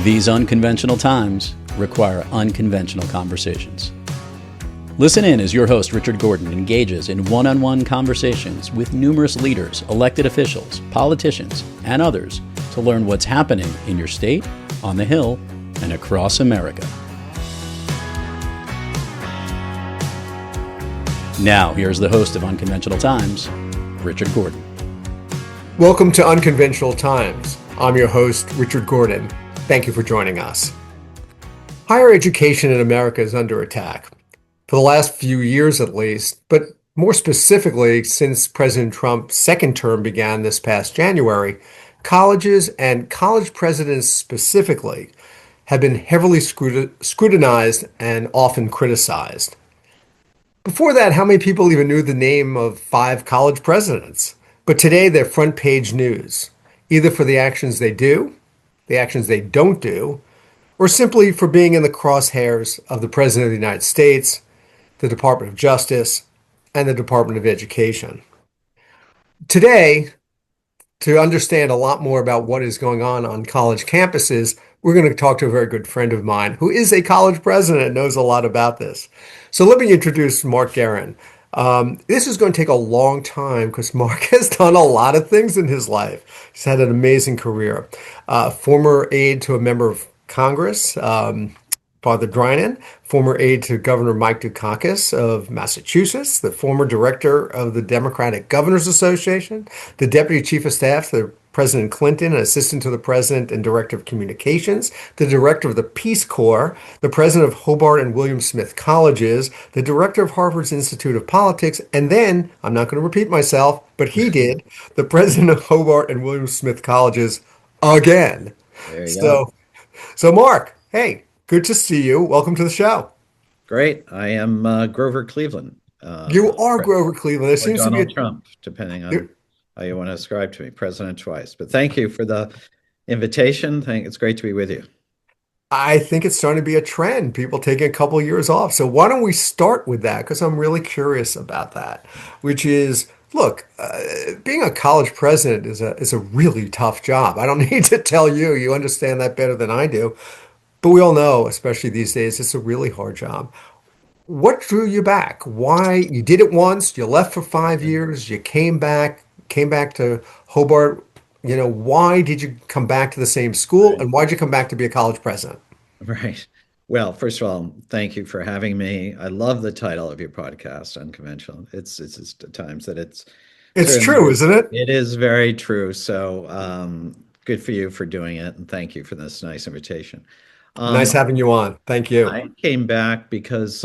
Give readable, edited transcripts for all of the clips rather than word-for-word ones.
These unconventional times require unconventional conversations. Listen in as your host, Richard Gordon, engages in one-on-one conversations with numerous leaders, elected officials, politicians, and others to learn what's happening in your state, on the Hill, and across America. Now, here's the host of Unconventional Times, Richard Gordon. Welcome to Unconventional Times. I'm your host, Richard Gordon. Thank you for joining us. Higher education in America is under attack. For the last few years at least, but more specifically since President Trump's second term began this past January, colleges and college presidents specifically have been heavily scrutinized and often criticized. Before that, how many people even knew the name of 5 college presidents? But today they're front page news, either for the actions they do, the actions they don't do, or simply for being in the crosshairs of the President of the United States, the Department of Justice, and the Department of Education. Today, to understand a lot more about what is going on college campuses, we're going to talk to a very good friend of mine who is a college president and knows a lot about this. So let me introduce Mark Gearan. This is going to take a long time because Mark has done a lot of things in his life. He's had an amazing career. Former aide to a member of Congress, Father Drinan, former aide to Governor Mike Dukakis of Massachusetts, the former director of the Democratic Governors Association, the deputy chief of staff to President Clinton, an assistant to the president and director of communications, the director of the Peace Corps, the president of Hobart and William Smith Colleges, the director of Harvard's Institute of Politics, and then, I'm not going to repeat myself, but he did, the president of Hobart and William Smith Colleges again. There you go. So Mark, hey, good to see you. Welcome to the show. Great. I am Grover Cleveland. You are Grover Cleveland. There seems to be Donald Trump, depending on how you want to ascribe to me, president twice. But thank you for the invitation. It's great to be with you. I think it's starting to be a trend, people taking a couple of years off. So why don't we start with that? Because I'm really curious about that, which is, look, being a college president is a really tough job. I don't need to tell you. You understand that better than I do. But we all know, especially these days, it's a really hard job. What drew you back? Why? You did it once, you left for 5 years, you came back to Hobart. Why did you come back to the same school, Right. and why did you come back to be a college president? Right. Well, first of all, thank you for having me. I love the title of your podcast, Unconventional. It's just at times that it's True, isn't it? It is very true. So good for you for doing it, and thank you for this nice invitation. Nice having you on. Thank you. I came back because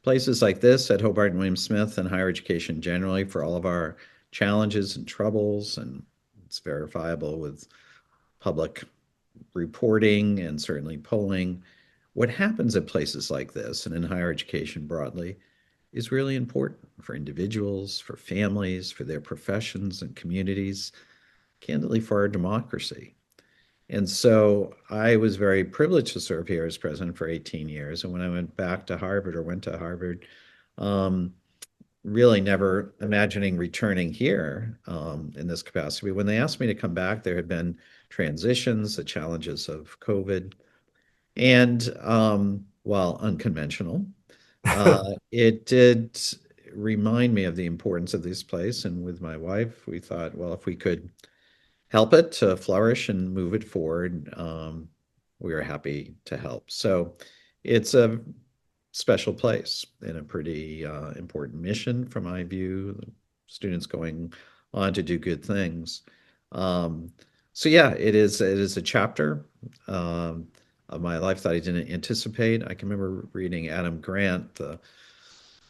places like this at Hobart and William Smith and higher education generally, for all of our challenges and troubles, and it's verifiable with public reporting and certainly polling, what happens at places like this and in higher education broadly is really important for individuals, for families, for their professions and communities, candidly for our democracy. And so I was very privileged to serve here as president for 18 years. And when I went to Harvard, really never imagining returning here in this capacity. When they asked me to come back, there had been transitions, the challenges of COVID. And while unconventional, it did remind me of the importance of this place. And with my wife, we thought, well, if we could help it to flourish and move it forward, we were happy to help. So it's a special place and a pretty important mission from my view, students going on to do good things. So yeah, it is a chapter of my life that I didn't anticipate. I can remember reading Adam Grant, the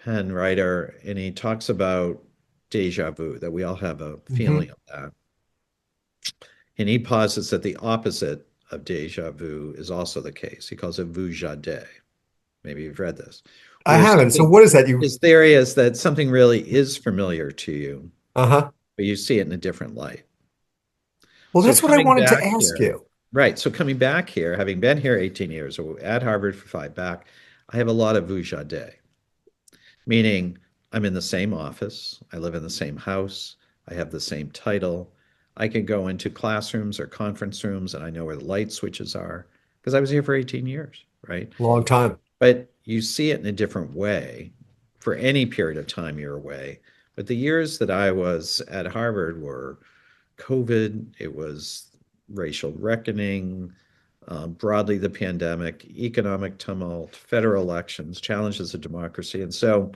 Penn writer, and he talks about deja vu, that we all have a feeling of that. And he posits that the opposite of deja vu is also the case. He calls it vu jadé. Maybe you've read this. I haven't. So what is that? His theory is that something really is familiar to you, but you see it in a different light. Well, So that's what I coming wanted to back ask here- you. Right. So coming back here, having been here 18 years, or at Harvard for 5 back, I have a lot of vu jadé, meaning I'm in the same office, I live in the same house, I have the same title, I can go into classrooms or conference rooms and I know where the light switches are because I was here for 18 years, right? Long time. But you see it in a different way for any period of time you're away. But the years that I was at Harvard were COVID, it was racial reckoning, broadly the pandemic, economic tumult, federal elections, challenges of democracy. And so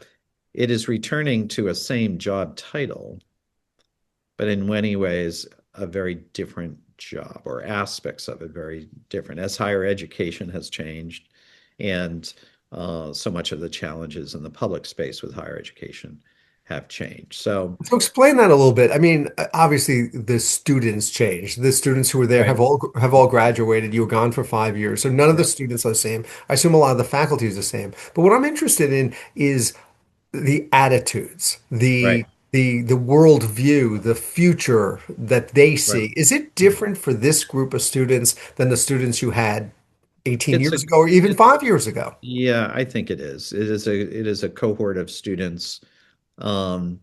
it is returning to a same job title, but in many ways, a very different job or aspects of it very different as higher education has changed and so much of the challenges in the public space with higher education have changed. So, So explain that a little bit. I mean, obviously the students changed. The students who were there right, have all graduated. You were gone for 5 years, so none of the right, students are the same. I assume a lot of the faculty is the same. But what I'm interested in is the attitudes, right, the world view, the future that they right. see. Is it different for this group of students than the students you had 18 It's a, years ago or even it's, 5 years ago? yeah, I think it is. It is a cohort of students um,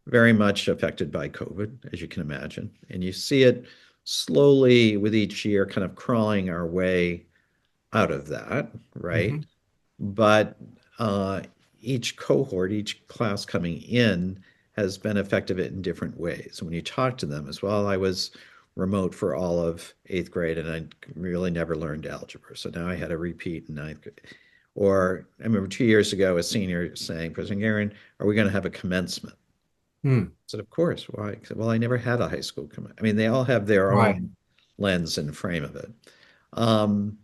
very much affected by COVID, as you can imagine. And you see it slowly with each year kind of crawling our way out of that, right? Hmm. But uh, each cohort, each class coming in has been effective in different ways. When you talk to them as well, I was remote for all of eighth grade and I really never learned algebra. So now I had a repeat in ninth grade. Or I remember 2 years ago, a senior saying, President Gearan, are we going to have a commencement? Hmm. I said, of course. Why? Said, well, I never had a high school commencement. I mean, they all have their Right. own lens and frame of it. Um,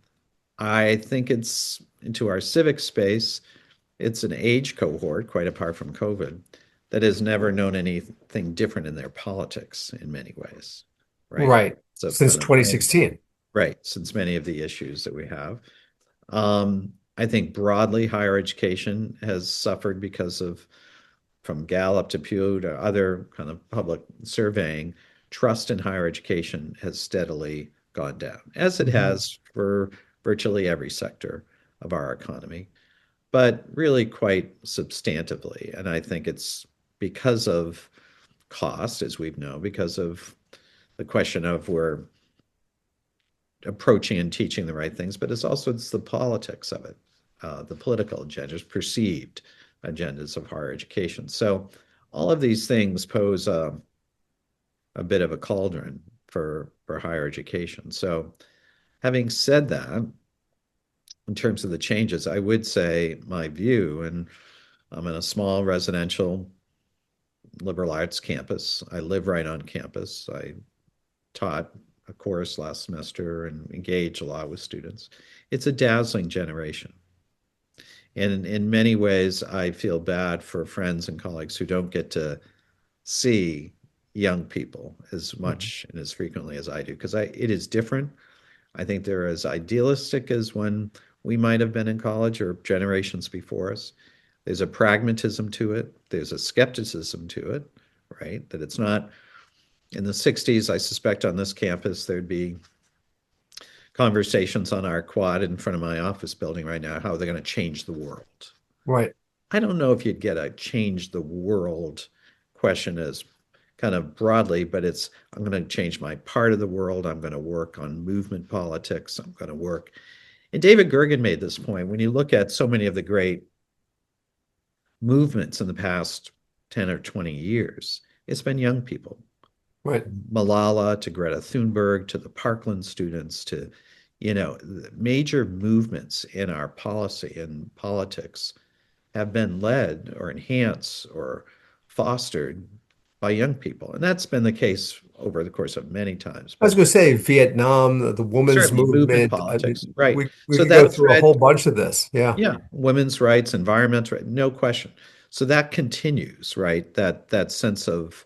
I think it's into our civic space. It's an age cohort, quite apart from COVID, that has never known anything different in their politics in many ways, right? Right. So Since kind of, and 2016. right, since many of the issues that we have. I think broadly higher education has suffered because of from Gallup to Pew to other kind of public surveying, trust in higher education has steadily gone down, as it Mhm. has for virtually every sector of our economy, but really quite substantively. And I think it's because of cost, as we've known, because of the question of we're approaching and teaching the right things, but it's the politics of it, the political agendas, perceived agendas of higher education. So all of these things pose a bit of a cauldron for higher education. So having said that, in terms of the changes, I would say my view, and I'm in a small residential liberal arts campus. I live right on campus. I taught a course last semester and engaged a lot with students. It's a dazzling generation. And in many ways, I feel bad for friends and colleagues who don't get to see young people as Mhm. much and as frequently as I do, because it is different. I think they're as idealistic as when we might have been in college or generations before us. There's a pragmatism to it, there's a skepticism to it, right? That it's not in the 60s, I suspect on this campus, there'd be conversations on our quad in front of my office building right now, how they're going to change the world. Right. I don't know if you'd get a change the world question as kind of broadly, but it's I'm going to change my part of the world. I'm going to work on movement politics. I'm going to work. And David Gergen made this point. When you look at so many of the great movements in the past 10 or 20 years, it's been young people. Right. Malala to Greta Thunberg to the Parkland students to, major movements in our policy and politics have been led or enhanced or fostered by young people. And that's been the case over the course of many times. I was But going to say Vietnam, the women's certainly movement movement. I politics, mean, right. we So could go that through a thread, whole bunch of this. Yeah. yeah, women's rights, environmental, no question. So that continues, right? That sense of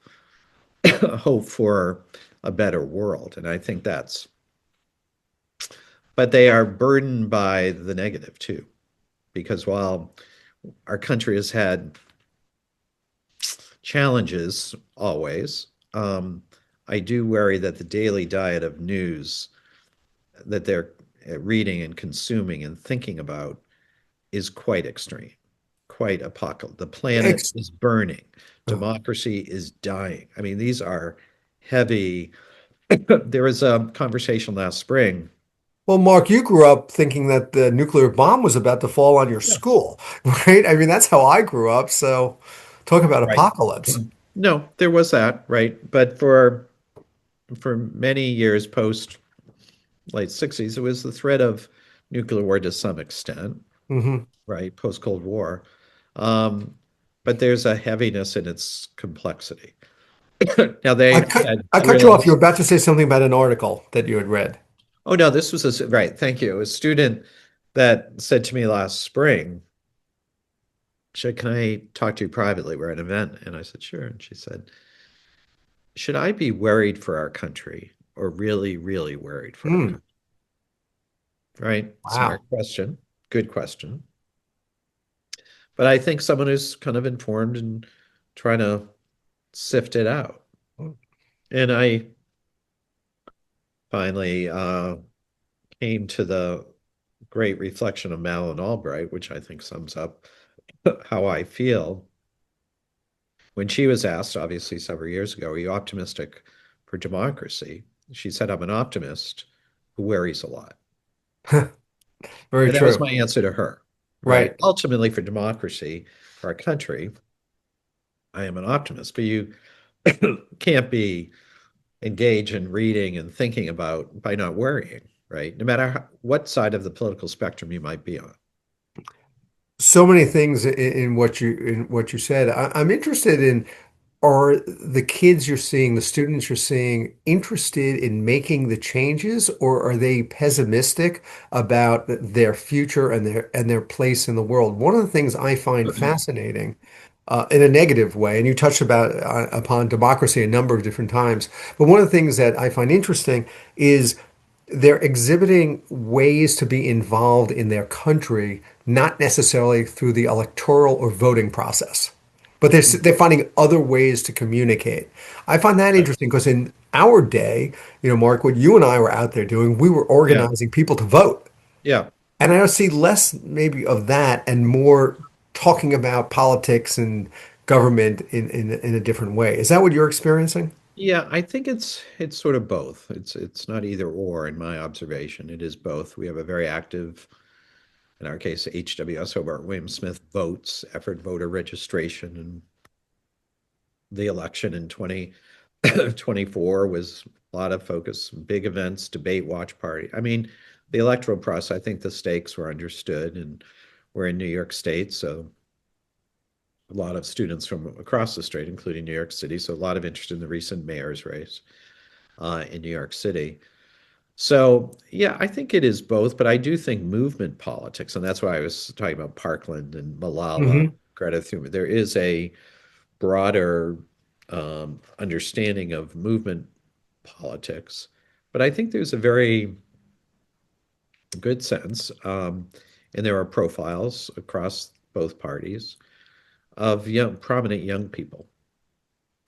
hope for a better world. And I think but they are burdened by the negative too, because while our country has had challenges always, I do worry that the daily diet of news that they're reading and consuming and thinking about is quite extreme, quite apocalyptic. The planet Ex is burning, oh, democracy is dying. I mean, these are heavy. There was a conversation last spring. Well, Mark, you grew up thinking that the nuclear bomb was about to fall on your Yeah. school, right? I mean, that's how I grew up. So talk about Right. apocalypse. No, there was that, right? But for many years post late 60s, it was the threat of nuclear war to some extent, Hmm. right? Post Cold War. Um, but there's a heaviness in its complexity. Now I they cut had I cut you off. You drills. were about to say something about an article that you had read. Oh no, this was right. Thank you. A student that said to me last spring, can I talk to you privately? We're at an event. And I said, sure. And she said, should I be worried for our country or really, really worried for our Hmm. country? Right? Smart Wow. question. Good question. But I think someone who's kind of informed and trying to sift it out. And I finally came to the great reflection of Madeleine Albright, which I think sums up how I feel. When she was asked, obviously several years ago, are you optimistic for democracy? She said, I'm an optimist who worries a lot. Very And that was true. my answer to her, right? Right. Ultimately, for democracy, for our country, I am an optimist, but you can't be engaged in reading and thinking about by not worrying, right? No matter what side of the political spectrum you might be on. So many things in what you said. I'm interested in, are the kids you're seeing, the students you're seeing, interested in making the changes, or are they pessimistic about their future and their place in the world? One of the things I find fascinating, in a negative way, and you touched upon democracy a number of different times, but one of the things that I find interesting is they're exhibiting ways to be involved in their country, not necessarily through the electoral or voting process, but they're finding other ways to communicate. I find that Right. interesting because in our day, Mark, what you and I were out there doing, we were Yeah. organizing people to vote. Yeah. And I see less maybe of that and more talking about politics and government in a different way. Is that what you're experiencing? Yeah, I think it's sort of both. It's not either or in my observation. It is both. We have a very active, in our case, HWS Hobart William Smith votes, effort voter registration, and the election in 2024 was a lot of focus, big events, debate, watch party. I mean, the electoral process, I think the stakes were understood, and we're in New York State, so a lot of students from across the state, including New York City, so a lot of interest in the recent mayor's race in New York City. So, yeah, I think it is both, but I do think movement politics, and that's why I was talking about Parkland and Malala, Hmm. Greta Thunberg. There is a broader understanding of movement politics, but I think there's a very good sense, and there are profiles across both parties of prominent young people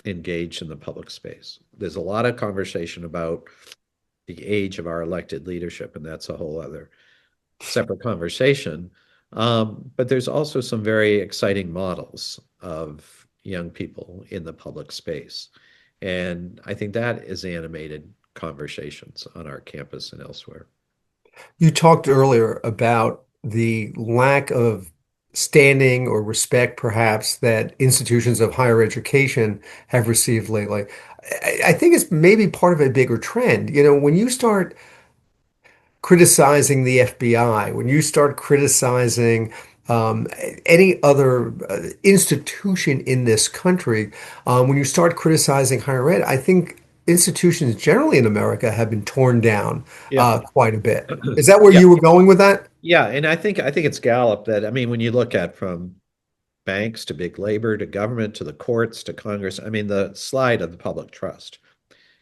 engaged in the public space. There's a lot of conversation about the age of our elected leadership, and that's a whole other separate conversation. But there's also some very exciting models of young people in the public space. And I think that is animated conversations on our campus and elsewhere. You talked earlier about the lack of standing or respect, perhaps, that institutions of higher education have received lately. I think it's maybe part of a bigger trend. When you start criticizing the FBI, when you start criticizing um, any other institution in this country, when you start criticizing higher ed, I think institutions generally in America have been torn down Yeah. quite a bit. Is that where Yeah. you were going with that? Yeah. And I think it's Gallup that, I mean, when you look at from banks to big labor to government to the courts to Congress, I mean, the slide of the public trust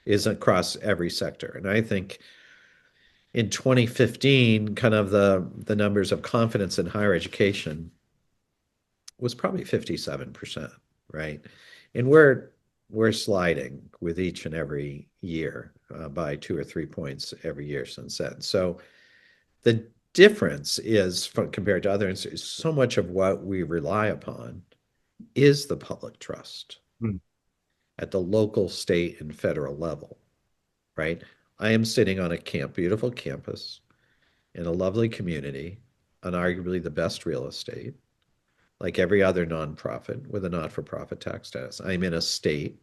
is across every sector. And I think in 2015, kind of the numbers of confidence in higher education was probably 57%, right? And we're sliding with each and every year by 2 or 3 points every year since then. So the difference is compared to other institutions, so much of what we rely upon is the public trust Hmm. at the local, state, and federal level, right? I am sitting on a beautiful campus in a lovely community, on arguably the best real estate, like every other nonprofit with a not-for-profit tax status. I'm in a state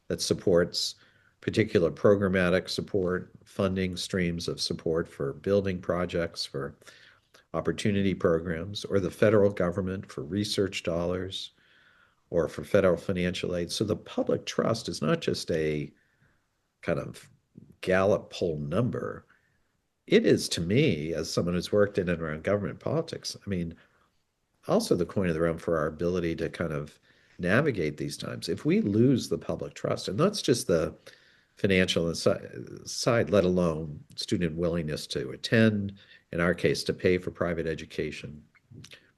that supports particular programmatic support, funding streams of support for building projects, for opportunity programs, or the federal government for research dollars or for federal financial aid. So the public trust is not just a kind of Gallup poll number. It is, to me, as someone who's worked in and around government politics, I mean, also the coin of the realm for our ability to kind of navigate these times. If we lose the public trust, and that's just the financial side, let alone student willingness to attend, in our case, to pay for private education,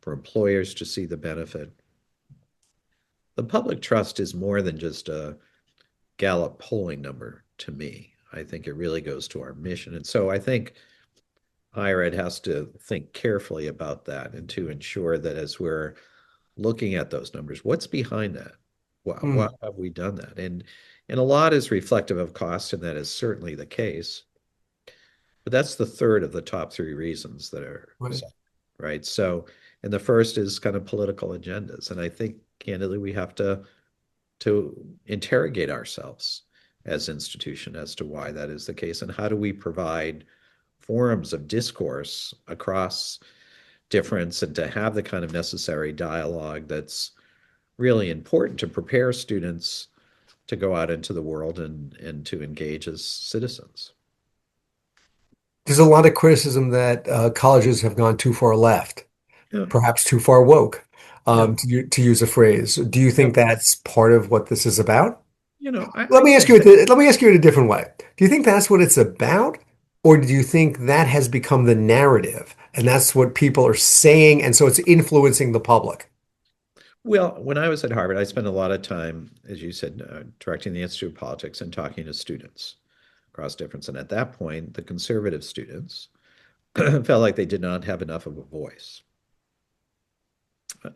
for employers to see the benefit. The public trust is more than just a Gallup polling number to me. I think it really goes to our mission. And so I think higher ed has to think carefully about that and to ensure that as we're looking at those numbers, what's behind that? Why Mm, have we done that? And a lot is reflective of cost, and that is certainly the case. But that's the third of the top three reasons that are right. set, right? So, and the first is kind of political agendas. And I think candidly, we have to interrogate ourselves as institution as to why that is the case, and how do we provide forums of discourse across difference and to have the kind of necessary dialogue that's really important to prepare students to go out into the world and to engage as citizens. There's a lot of criticism that colleges have gone too far left, Yeah, perhaps too far woke, yeah, to use a phrase. Do you yeah. think that's part of what this is about? I think that, Let me ask you in a different way. Do you think that's what it's about, or do you think that has become the narrative, and that's what people are saying, and so it's influencing the public? well, when I was at Harvard, I spent a lot of time, as you said, directing the Institute of Politics and talking to students across difference. And at that point, the conservative students felt like they did not have enough of a voice.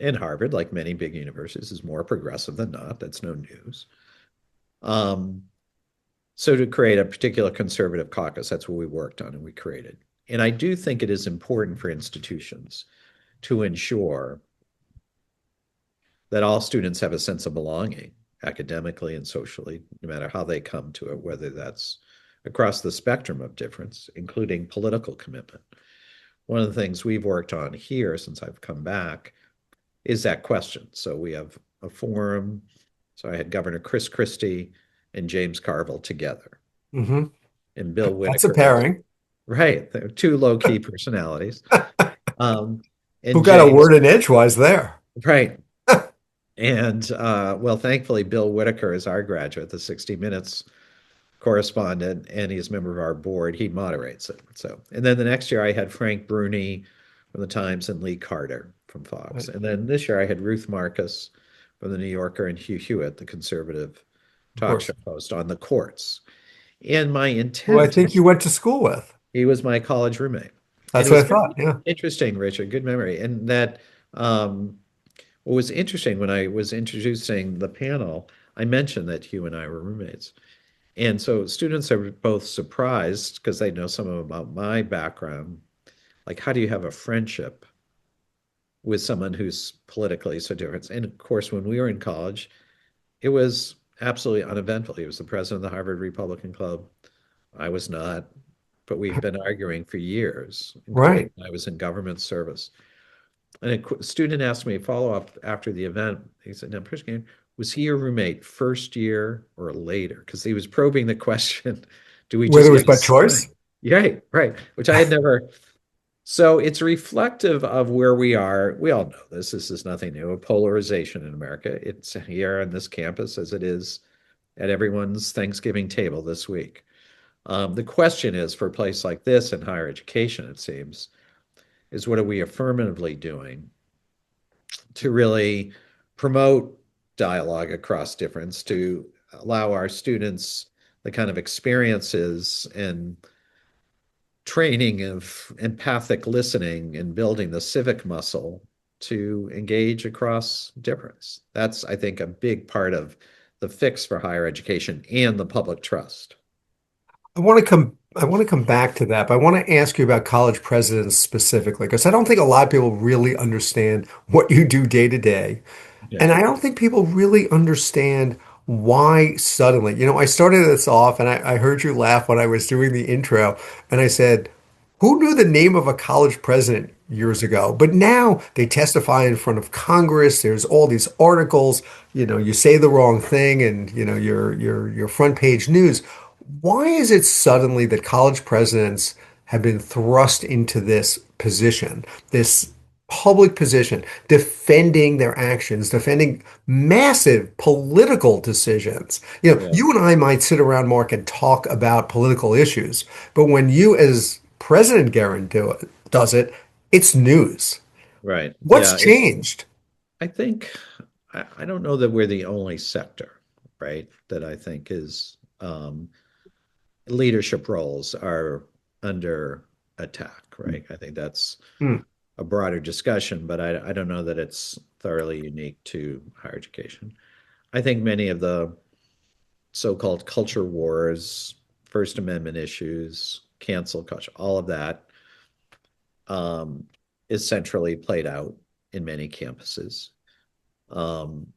And Harvard, like many big universities, is more progressive than not. That's no news. Um, so to create a particular conservative caucus, that's what we worked on and we created. And I do think it is important for institutions to ensure that all students have a sense of belonging academically and socially, no matter how they come to it, whether that's across the spectrum of difference, including political commitment. One of the things we've worked on here since I've come back is that question. So we have a forum. So I had Governor Chris Christie and James Carville together, Hmm. and Bill That's a Whitaker was pairing. right. They're two low-key personalities. Um, Who and got a James, word in edgewise there? right. And well, thankfully, Bill Whitaker is our graduate, the 60 Minutes correspondent, and he's a member of our board. He moderates it. So, and then the next year I had Frank Bruni from the Times and Lee Carter from Fox. Right. And then this year I had Ruth Marcus from the New Yorker and Hugh Hewitt, the conservative Of talk course. show host, on the courts. And my Who I intent, think you went to school with. he was my college roommate. And That's it what I was thought. Yeah. interesting, Richard, good memory. And that what was interesting when I was introducing the panel, I mentioned that Hugh and I were roommates. And so students are both surprised because they know some about my background. Like, how do you have a friendship with someone who's politically so different? And of course, when we were in college, it was absolutely uneventful. He was the president of the Harvard Republican Club. I was not, but we've been arguing for years, including Right. when I was in government service. And a student asked me follow up after the event. He said, "Now, Prishkin, was he your roommate first year or later?" Because he was probing the question, do we Whether just it was get by choice? assigned? Right, right. Which I had never. So it's reflective of where we are. We all know this. This is nothing new. A polarization in America. It's here on this campus as it is at everyone's Thanksgiving table this week. The question is for a place like this in higher education, it seems, is what are we affirmatively doing to really promote dialogue across difference, to allow our students the kind of experiences and training of empathic listening and building the civic muscle to engage across difference. That's, I think, a big part of the fix for higher education and the public trust. I want to come back to that, but I want to ask you about college presidents specifically, because I don't think a lot of people really understand what you do day to day. Yeah. And I don't think people really understand why suddenly, I started this off and I heard you laugh when I was doing the intro, and I said, who knew the name of a college president years ago? But now they testify in front of Congress. There's all these articles, you say the wrong thing and, your front page news. Why is it suddenly that college presidents have been thrust into this position, this public position, defending their actions, defending massive political decisions? Yeah. You and I might sit around, Mark, and talk about political issues, but when you, as President Gearan, does it, it's news. Right. What's Yeah. changed? I think, I don't know that we're the only sector, right, that I think is leadership roles are under attack, right? I think that's Hmm, a broader discussion, but I don't know that it's thoroughly unique to higher education. I think many of the so-called culture wars, First Amendment issues, cancel culture, all of that um, is centrally played out in many campuses. Um,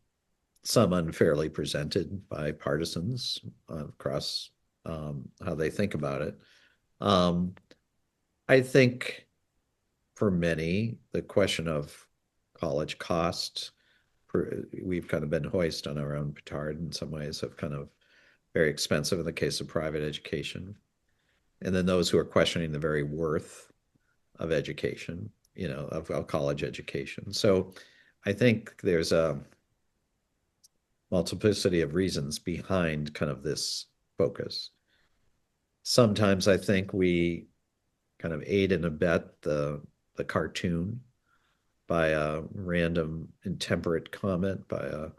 some unfairly presented by partisans across how they think about it. Um, I think for many, the question of college costs, we've kind of been hoist on our own petard in some ways of kind of very expensive in the case of private education. And then those who are questioning the very worth of education, of college education. So I think there's a multiplicity of reasons behind kind of this focus. Sometimes I think we kind of aid and abet the cartoon by a random intemperate comment by a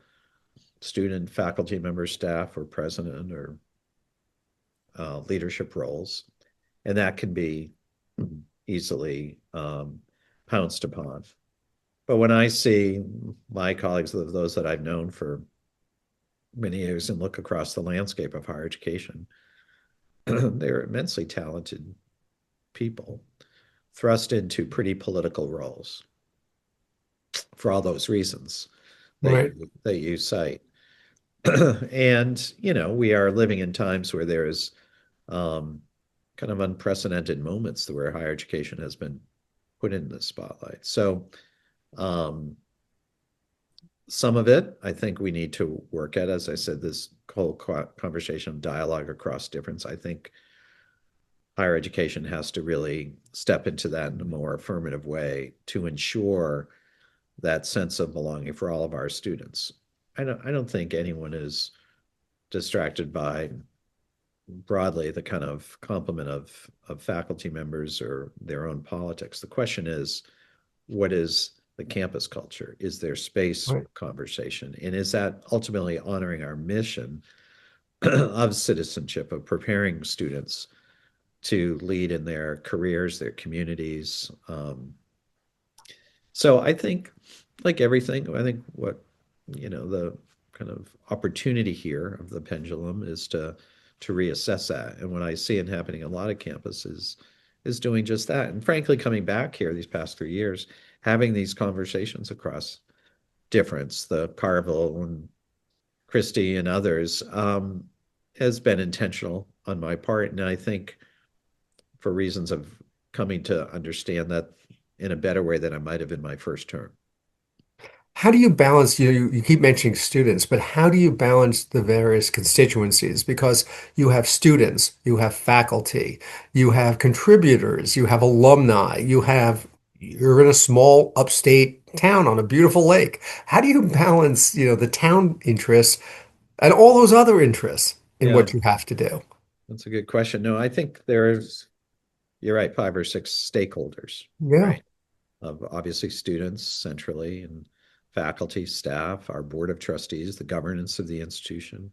student, faculty member, staff, or president, or leadership roles, and that can be easily pounced upon. But when I see my colleagues, those that I've known for many years, and look across the landscape of higher education, they're immensely talented people thrust into pretty political roles for all those reasons right. that you cite. And we are living in times where there's um, kind of unprecedented moments where higher education has been put in the spotlight. So um, some of it, I think we need to work at. As I said, this whole conversation of dialogue across difference. I think higher education has to really step into that in a more affirmative way to ensure that sense of belonging for all of our students. I don't think anyone is distracted by broadly the kind of complement of faculty members or their own politics. The question is, what is the campus culture? Is there space Right. for conversation? And is that ultimately honoring our mission of citizenship, of preparing students to lead in their careers, their communities? So I think, like everything, I think what, the kind of opportunity here of the pendulum is to reassess that. And what I see it happening in a lot of campuses is doing just that. And frankly, coming back here these past 3 years, having these conversations across difference, the Carville and Christie and others, has been intentional on my part. And I think for reasons of coming to understand that in a better way than I might have in my first term. How do you balance, you keep mentioning students, but how do you balance the various constituencies? Because you have students, you have faculty, you have contributors, you have alumni, you're in a small upstate town on a beautiful lake. How do you balance, the town interests and all those other interests in Yeah, what you have to do? that's a good question. No, I think you're right, 5 or 6 stakeholders, Yeah. right? Of obviously students centrally and faculty, staff, our board of trustees, the governance of the institution,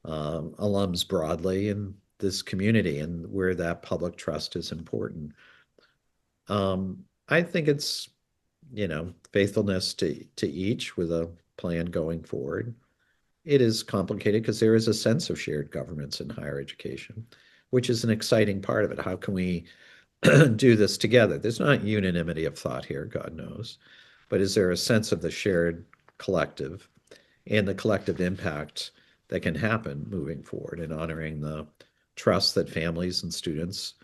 alums broadly, and this community and where that public trust is important. I think it's, faithfulness to each with a plan going forward. It is complicated because there is a sense of shared governance in higher education. which is an exciting part of it. How can we do this together? There's not unanimity of thought here, God knows, but is there a sense of the shared collective and the collective impact that can happen moving forward and honoring the trust that families and students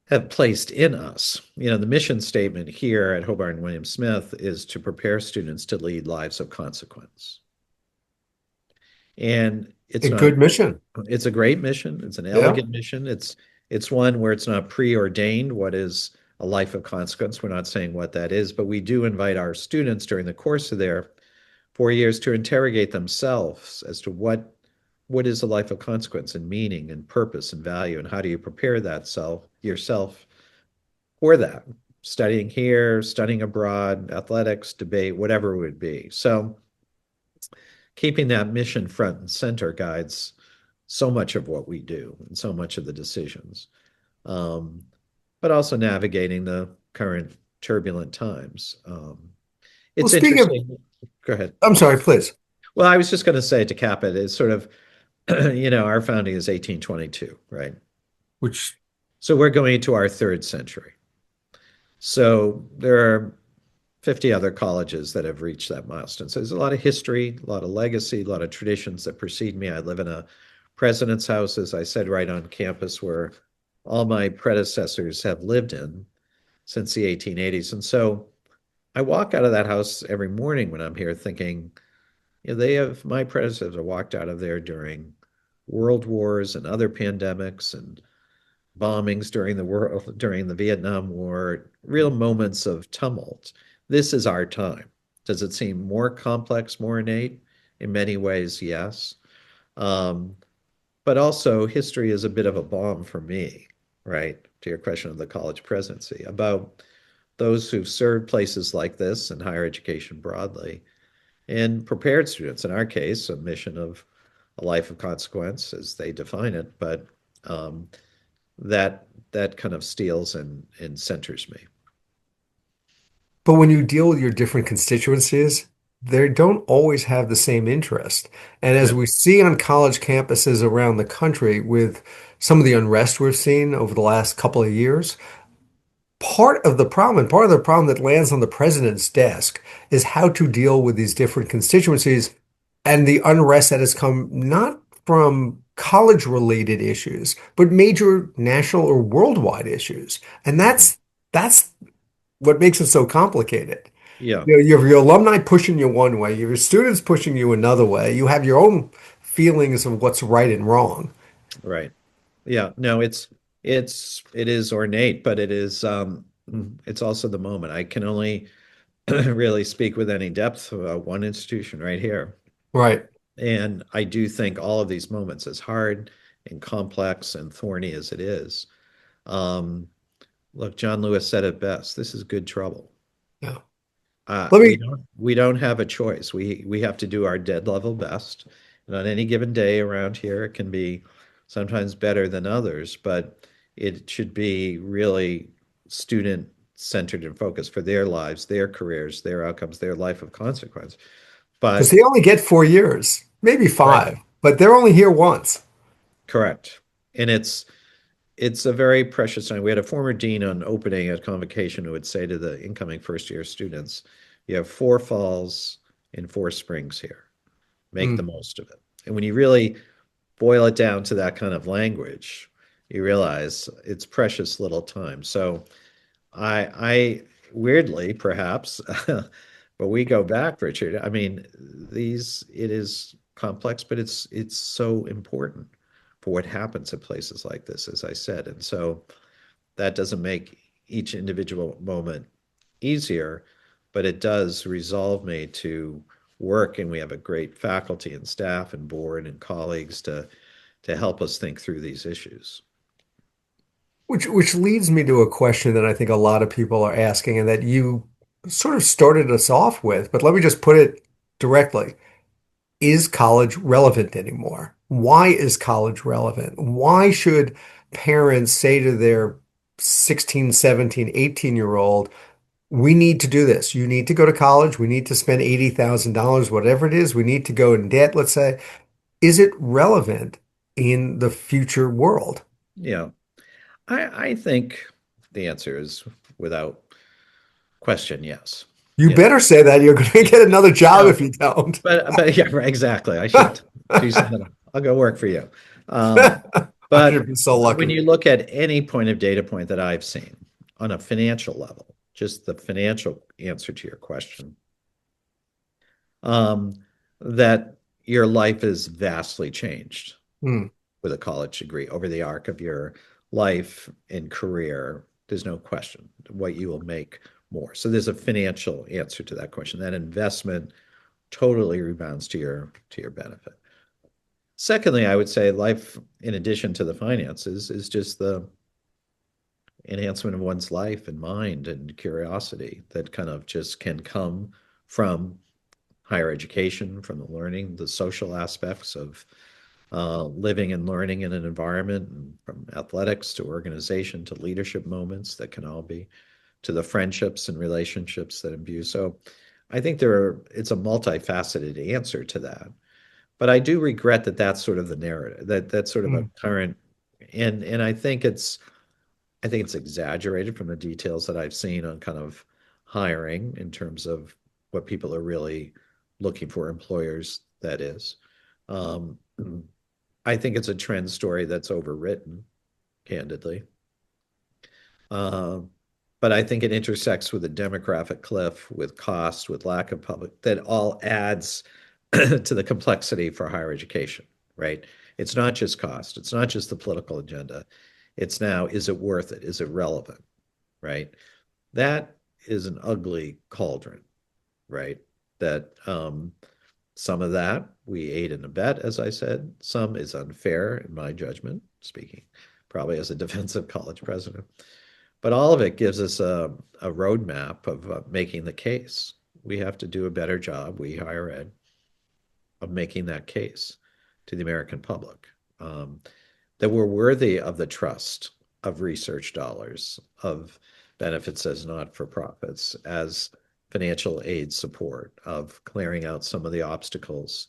have placed in us? The mission statement here at Hobart and William Smith is to prepare students to lead lives of consequence. And A it's not, good mission. it's a great mission. It's an Yeah. elegant mission. It's one where it's not preordained what is a life of consequence. We're not saying what that is, but we do invite our students during the course of their 4 years to interrogate themselves as to what is a life of consequence and meaning and purpose and value, and how do you prepare that yourself for that? Studying here, studying abroad, athletics, debate, whatever it would be. So keeping that mission front and center guides so much of what we do and so much of the decisions, um, but also navigating the current turbulent times. Well, It's speaking of, interesting. Go ahead. I'm sorry, please. Well, I was just going to say to cap it, it's sort of, our founding is 1822, right? Which, So we're going into our third century. So there are 50 other colleges that have reached that milestone. So there's a lot of history, a lot of legacy, a lot of traditions that precede me. I live in a president's house, as I said, right on campus where all my predecessors have lived in since the 1880s. And so I walk out of that house every morning when I'm here thinking, my predecessors walked out of there during world wars and other pandemics and bombings during the Vietnam War, real moments of tumult. This is our time. Does it seem more complex, more innate? In many ways, yes. Um, but also, history is a bit of a bomb for me, right? To your question of the college presidency, about those who've served places like this and higher education broadly and prepared students. In our case, a mission of a life of consequence, as they define it, but um, that kind of steals and centers me. but when you deal with your different constituencies, they don't always have the same interest. And as No, we see on college campuses around the country with some of the unrest we've seen over the last couple of years, part of the problem, and part of the problem that lands on the president's desk is how to deal with these different constituencies and the unrest that has come not from college related issues, but major national or worldwide issues. And that's what makes it so complicated. yeah, You have your alumni pushing you one way, you have your students pushing you another way. You have your own feelings of what's right and wrong. right. Yeah, no, it is ornate, but it's also the moment. I can only really speak with any depth about one institution right here. Right. And I do think all of these moments, as hard and complex and thorny as it is, um, look, John Lewis said it best. This is good trouble. Yeah. Let We me don't have a choice. We have to do our dead level best. And on any given day around here, it can be sometimes better than others, but it should be really student centered and focused for their lives, their careers, their outcomes, their life of consequence. because But they only get 4 years, maybe right, five, but they're only here once. correct. And it's a very precious time. We had a former dean on opening at convocation who would say to the incoming first year students, you have 4 falls and 4 springs here. Make the Mm. most of it. And when you really boil it down to that kind of language, you realize it's precious little time. So I weirdly, perhaps, but we go back, Richard. I mean, it is complex, but it's so important for what happens at places like this, as I said. And so that doesn't make each individual moment easier, but it does resolve me to work, and we have a great faculty and staff and board and colleagues to help us think through these issues. Which leads me to a question that I think a lot of people are asking and that you sort of started us off with, but let me just put it directly. Is college relevant anymore? Why is college relevant? Why should parents say to their 16, 17, 18-year-old, we need to do this. You need to go to college. We need to spend $80,000, whatever it is. We need to go in debt, let's say. Is it relevant? in the future world? Yeah. I think the answer is without question, yes. You You know, better say that. You're going to yeah. get another job No, if you don't. but yeah, right, exactly. I should do something. I'll go work for you. I should But be so when lucky. you look at any point of data point that I've seen on a financial level, just the financial answer to your question, um, that your life is vastly changed Hmm. with a college degree over the arc of your life and career. There's no question what you will make more. So there's a financial answer to that question. That investment totally rebounds to your benefit. Secondly, I would say life, in addition to the finances, is just the enhancement of one's life and mind and curiosity that kind of just can come from higher education, from the learning, the social aspects of living and learning in an environment, and from athletics to organization to leadership moments that can all be to the friendships and relationships that imbue. So I think it's a multifaceted answer to that. But I do regret that that's sort of the narrative, that's sort of a Hmm. current, and I think it's exaggerated from the details that I've seen on kind of hiring in terms of what people are really looking for, employers, that is. Um, I think it's a trend story that's overwritten, candidly. Um, but I think it intersects with a demographic cliff, with cost, with lack of public, that all adds to the complexity for higher education, right? It's not just cost, it's not just the political agenda. It's now, is it worth it? Is it relevant, right? That is an ugly cauldron, right? That some of that we aid and abet, as I said. Some is unfair, in my judgment, speaking probably as a defensive college president. But all of it gives us a roadmap of making the case. We have to do a better job, we higher ed, of making that case to the American public, that we're worthy of the trust of research dollars, of benefits as not for profits, as financial aid support, of clearing out some of the obstacles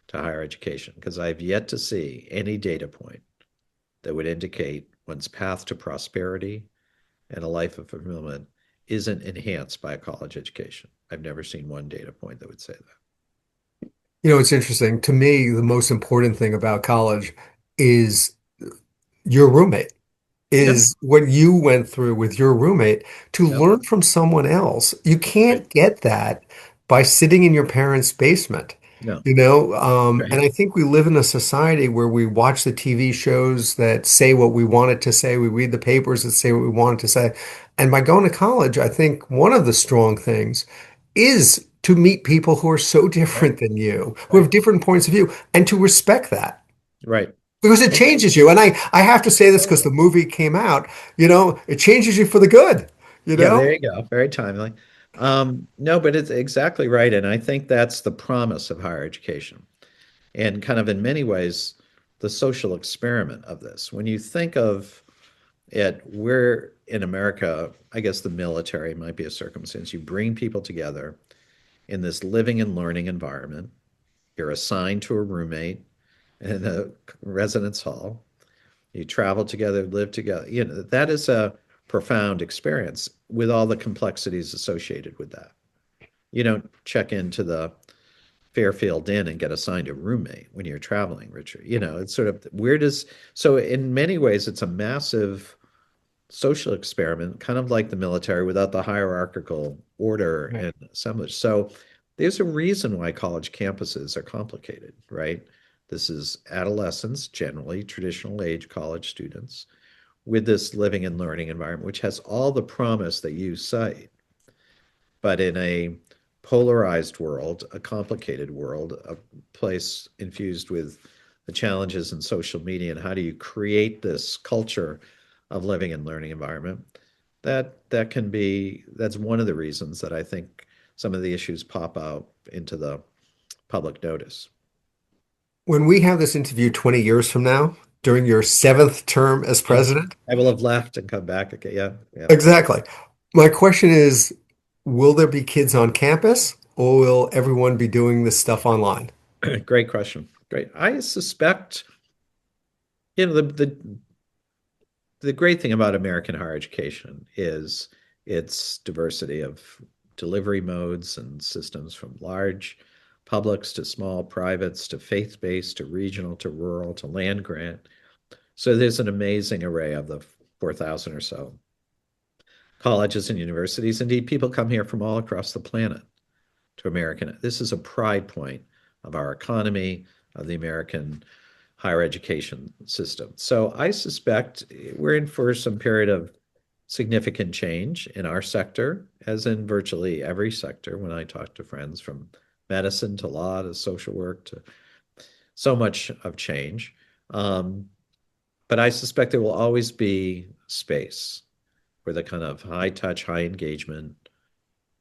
to higher education. Because I've yet to see any data point that would indicate one's path to prosperity and a life of fulfillment isn't enhanced by a college education. I've never seen one data point that would say that. You know, it's interesting. To me, the most important thing about college is your roommate. Yeah, Is what you went through with your roommate to yeah, learn from someone else. You right. can't get that by sitting in your parents' basement, No, you know? And right, I think we live in a society where we watch the TV shows that say what we want it to say. We read the papers that say what we want it to say. And by going to college, I think one of the strong things is to meet people who are so right, different than you, who have right, different points of view, and to respect that right. because it And changes you. And I have to say this because the totally. movie came out, it changes you for the good, you Yeah, know? there you go. Very timely. No, but it's exactly right. And I think that's the promise of higher education. And kind of in many ways, the social experiment of this. When you think of it, we're in America, I guess the military might be a circumstance. You bring people together in this living and learning environment. You're assigned to a roommate in a residence hall. You travel together, live together. That is a profound experience with all the complexities associated with that. You don't check into the Fairfield Inn and get assigned a roommate when you're traveling, Richard. It's sort of where does so in many ways it's a massive social experiment, kind of like the military without the hierarchical order Right. and assemblage. So there's a reason why college campuses are complicated, right? This is adolescents, generally traditional age college students, with this living and learning environment, which has all the promise that you cite, but in a polarized world, a complicated world, a place infused with the challenges in social media, and how do you create this culture of living and learning environment? That's one of the reasons that I think some of the issues pop out into the public notice. When we have this interview 20 years from now, during your seventh term as Yeah, president, I will have left and come back again. Yeah, yeah. exactly. My question is, will there be kids on campus or will everyone be doing this stuff online? Great question. Great. I suspect the great thing about American higher education is its diversity of delivery modes and systems, from large publics to small privates to faith-based to regional to rural to land grant. So there's an amazing array of the 4,000 or so colleges and universities. Indeed, people come here from all across the planet to American. This is a pride point of our economy, of the American higher education system. So I suspect we're in for some period of significant change in our sector, as in virtually every sector. When I talk to friends, from medicine to law to social work, to so much of change. But I suspect there will always be space for the kind of high touch, high engagement,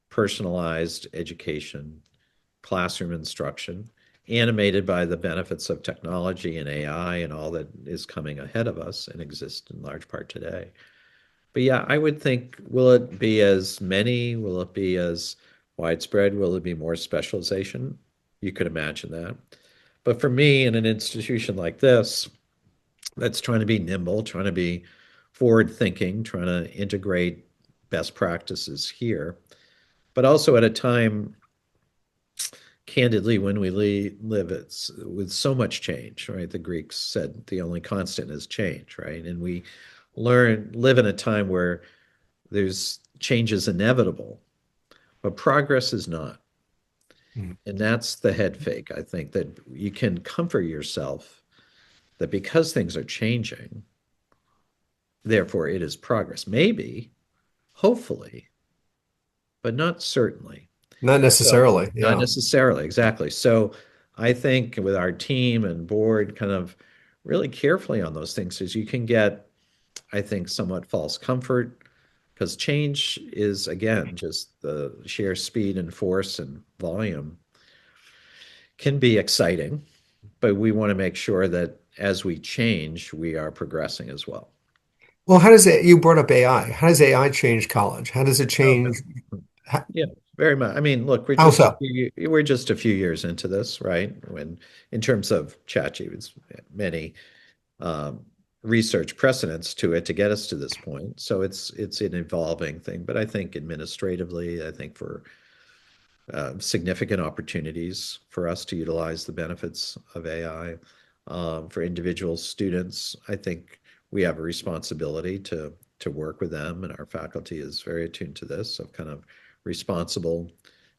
personalized education, classroom instruction, animated by the benefits of technology and AI and all that is coming ahead of us and exists in large part today. But yeah, I would think, will it be as many? Will it be as widespread? Will it be more specialization? You could imagine that. But for me, in an institution like this, that's trying to be nimble, trying to be forward thinking, trying to integrate best practices here, but also at a time, candidly, when we live it's with so much change, right? The Greeks said the only constant is change, right? And we live in a time where there's change is inevitable, but progress is not. Mm. And that's the head fake. I think that you can comfort yourself that because things are changing, therefore it is progress. Maybe, hopefully, but not certainly. Not So, necessarily. not Yeah. necessarily, exactly. So I think with our team and board kind of really carefully on those things, is you can get, I think, somewhat false comfort, because change is, again, just the sheer speed and force and volume can be exciting, but we want to make sure that as we change, we are progressing as well. Well, how does it, you brought up AI. How does AI change college? How does it Okay. change? Yeah, very much. I mean, look, How so? we're just a few years into this, right? When in terms of ChatGPT's many um, research precedents to it to get us to this point. So it's an evolving thing. But I think administratively, I think for significant opportunities for us to utilize the benefits of AI. For individual students, I think we have a responsibility to work with them, and our faculty is very attuned to this, of kind of responsible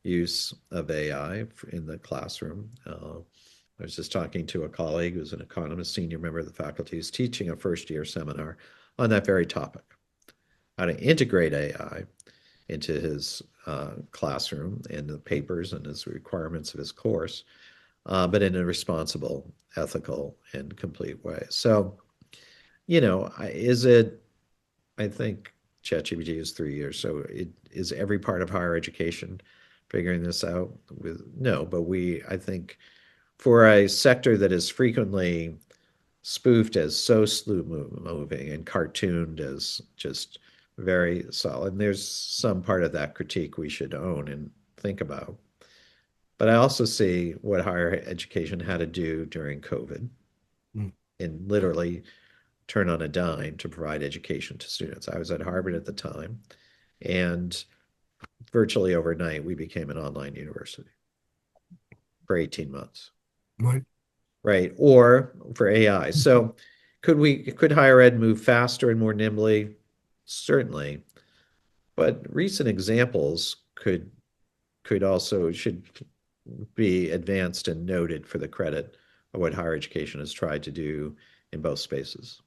use of AI in the classroom. I was just talking to a colleague who's an economist, senior member of the faculty, who's teaching a first-year seminar on that very topic, how to integrate AI into his classroom and the papers and his requirements of his course, but in a responsible, ethical, and complete way. So, is it, I think ChatGPT is 3 years, so it is every part of higher education figuring this out with, no, but I think for a sector that is frequently spoofed as so slow moving and cartooned as just very solid. And there's some part of that critique we should own and think about. But I also see what higher education had to do during COVID Mm. and literally turn on a dime to provide education to students. I was at Harvard at the time, and virtually overnight, we became an online university for 18 months. Right. Right? Or for AI. So could higher ed move faster and more nimbly? Certainly. But recent examples could also should be advanced and noted for the credit of what higher education has tried to do in both spaces.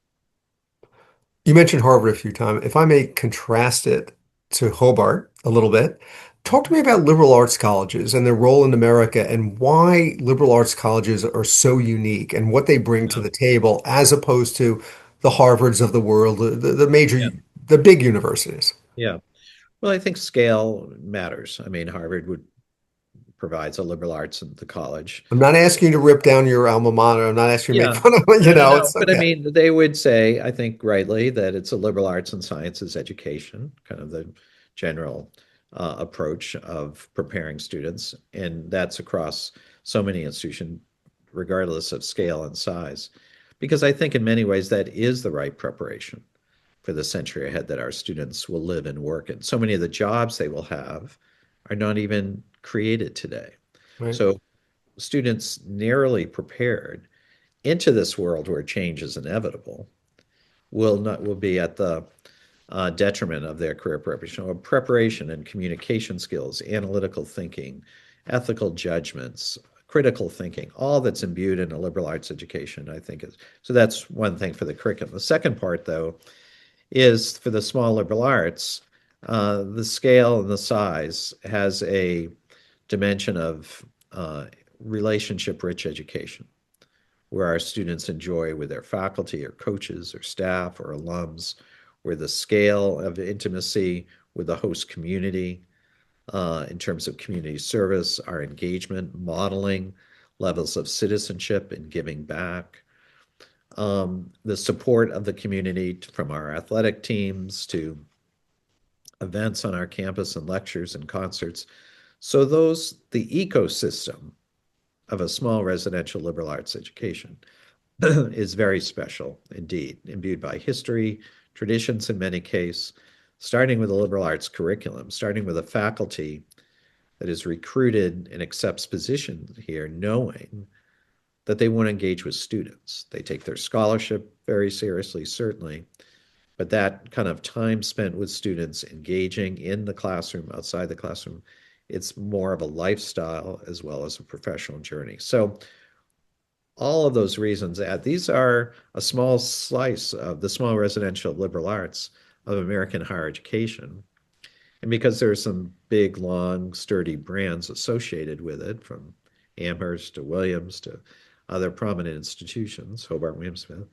You mentioned Harvard a few times. If I may contrast it to Hobart a little bit, talk to me about liberal arts colleges and their role in America and why liberal arts colleges are so unique and what they bring to Yeah. the table as opposed to the Harvards of the world, the major, Yeah. the big universities. Yeah. Well, I think scale matters. I mean, Harvard would provides a liberal arts in the college. I'm not asking you to rip down your alma mater. I'm not asking you to make Yeah. fun of it. No, no, no. It's But I okay. mean, they would say, I think rightly, that it's a liberal arts and sciences education, kind of the general approach of preparing students. And that's across so many institutions, regardless of scale and size. because I think in many ways that is the right preparation for the century ahead that our students will live and work in. So many of the jobs they will have are not even created today. Right. So students narrowly prepared into this world where change is inevitable will be at the detriment of their career preparation. Or preparation and communication skills, analytical thinking, ethical judgments, critical thinking, all that's imbued in a liberal arts education, I think is. So that's one thing for the curriculum. The second part, though, is for the small liberal arts, the scale and the size has a dimension of relationship-rich education, where our students enjoy with their faculty or coaches or staff or alums, where the scale of intimacy with the host community in terms of community service, our engagement, modeling, levels of citizenship and giving back, the support of the community from our athletic teams to events on our campus and lectures and concerts. So the ecosystem of a small residential liberal arts education is very special indeed, imbued by history, traditions in many cases, starting with a liberal arts curriculum, starting with a faculty that is recruited and accepts positions here, knowing that they want to engage with students. They take their scholarship very seriously, certainly, but that kind of time spent with students engaging in the classroom, outside the classroom, it's more of a lifestyle as well as a professional journey. So all of those reasons add, these are a small slice of the small residential liberal arts of American higher education. And because there are some big, long, sturdy brands associated with it, from Amherst to Williams to other prominent institutions, Hobart, Williams Smith,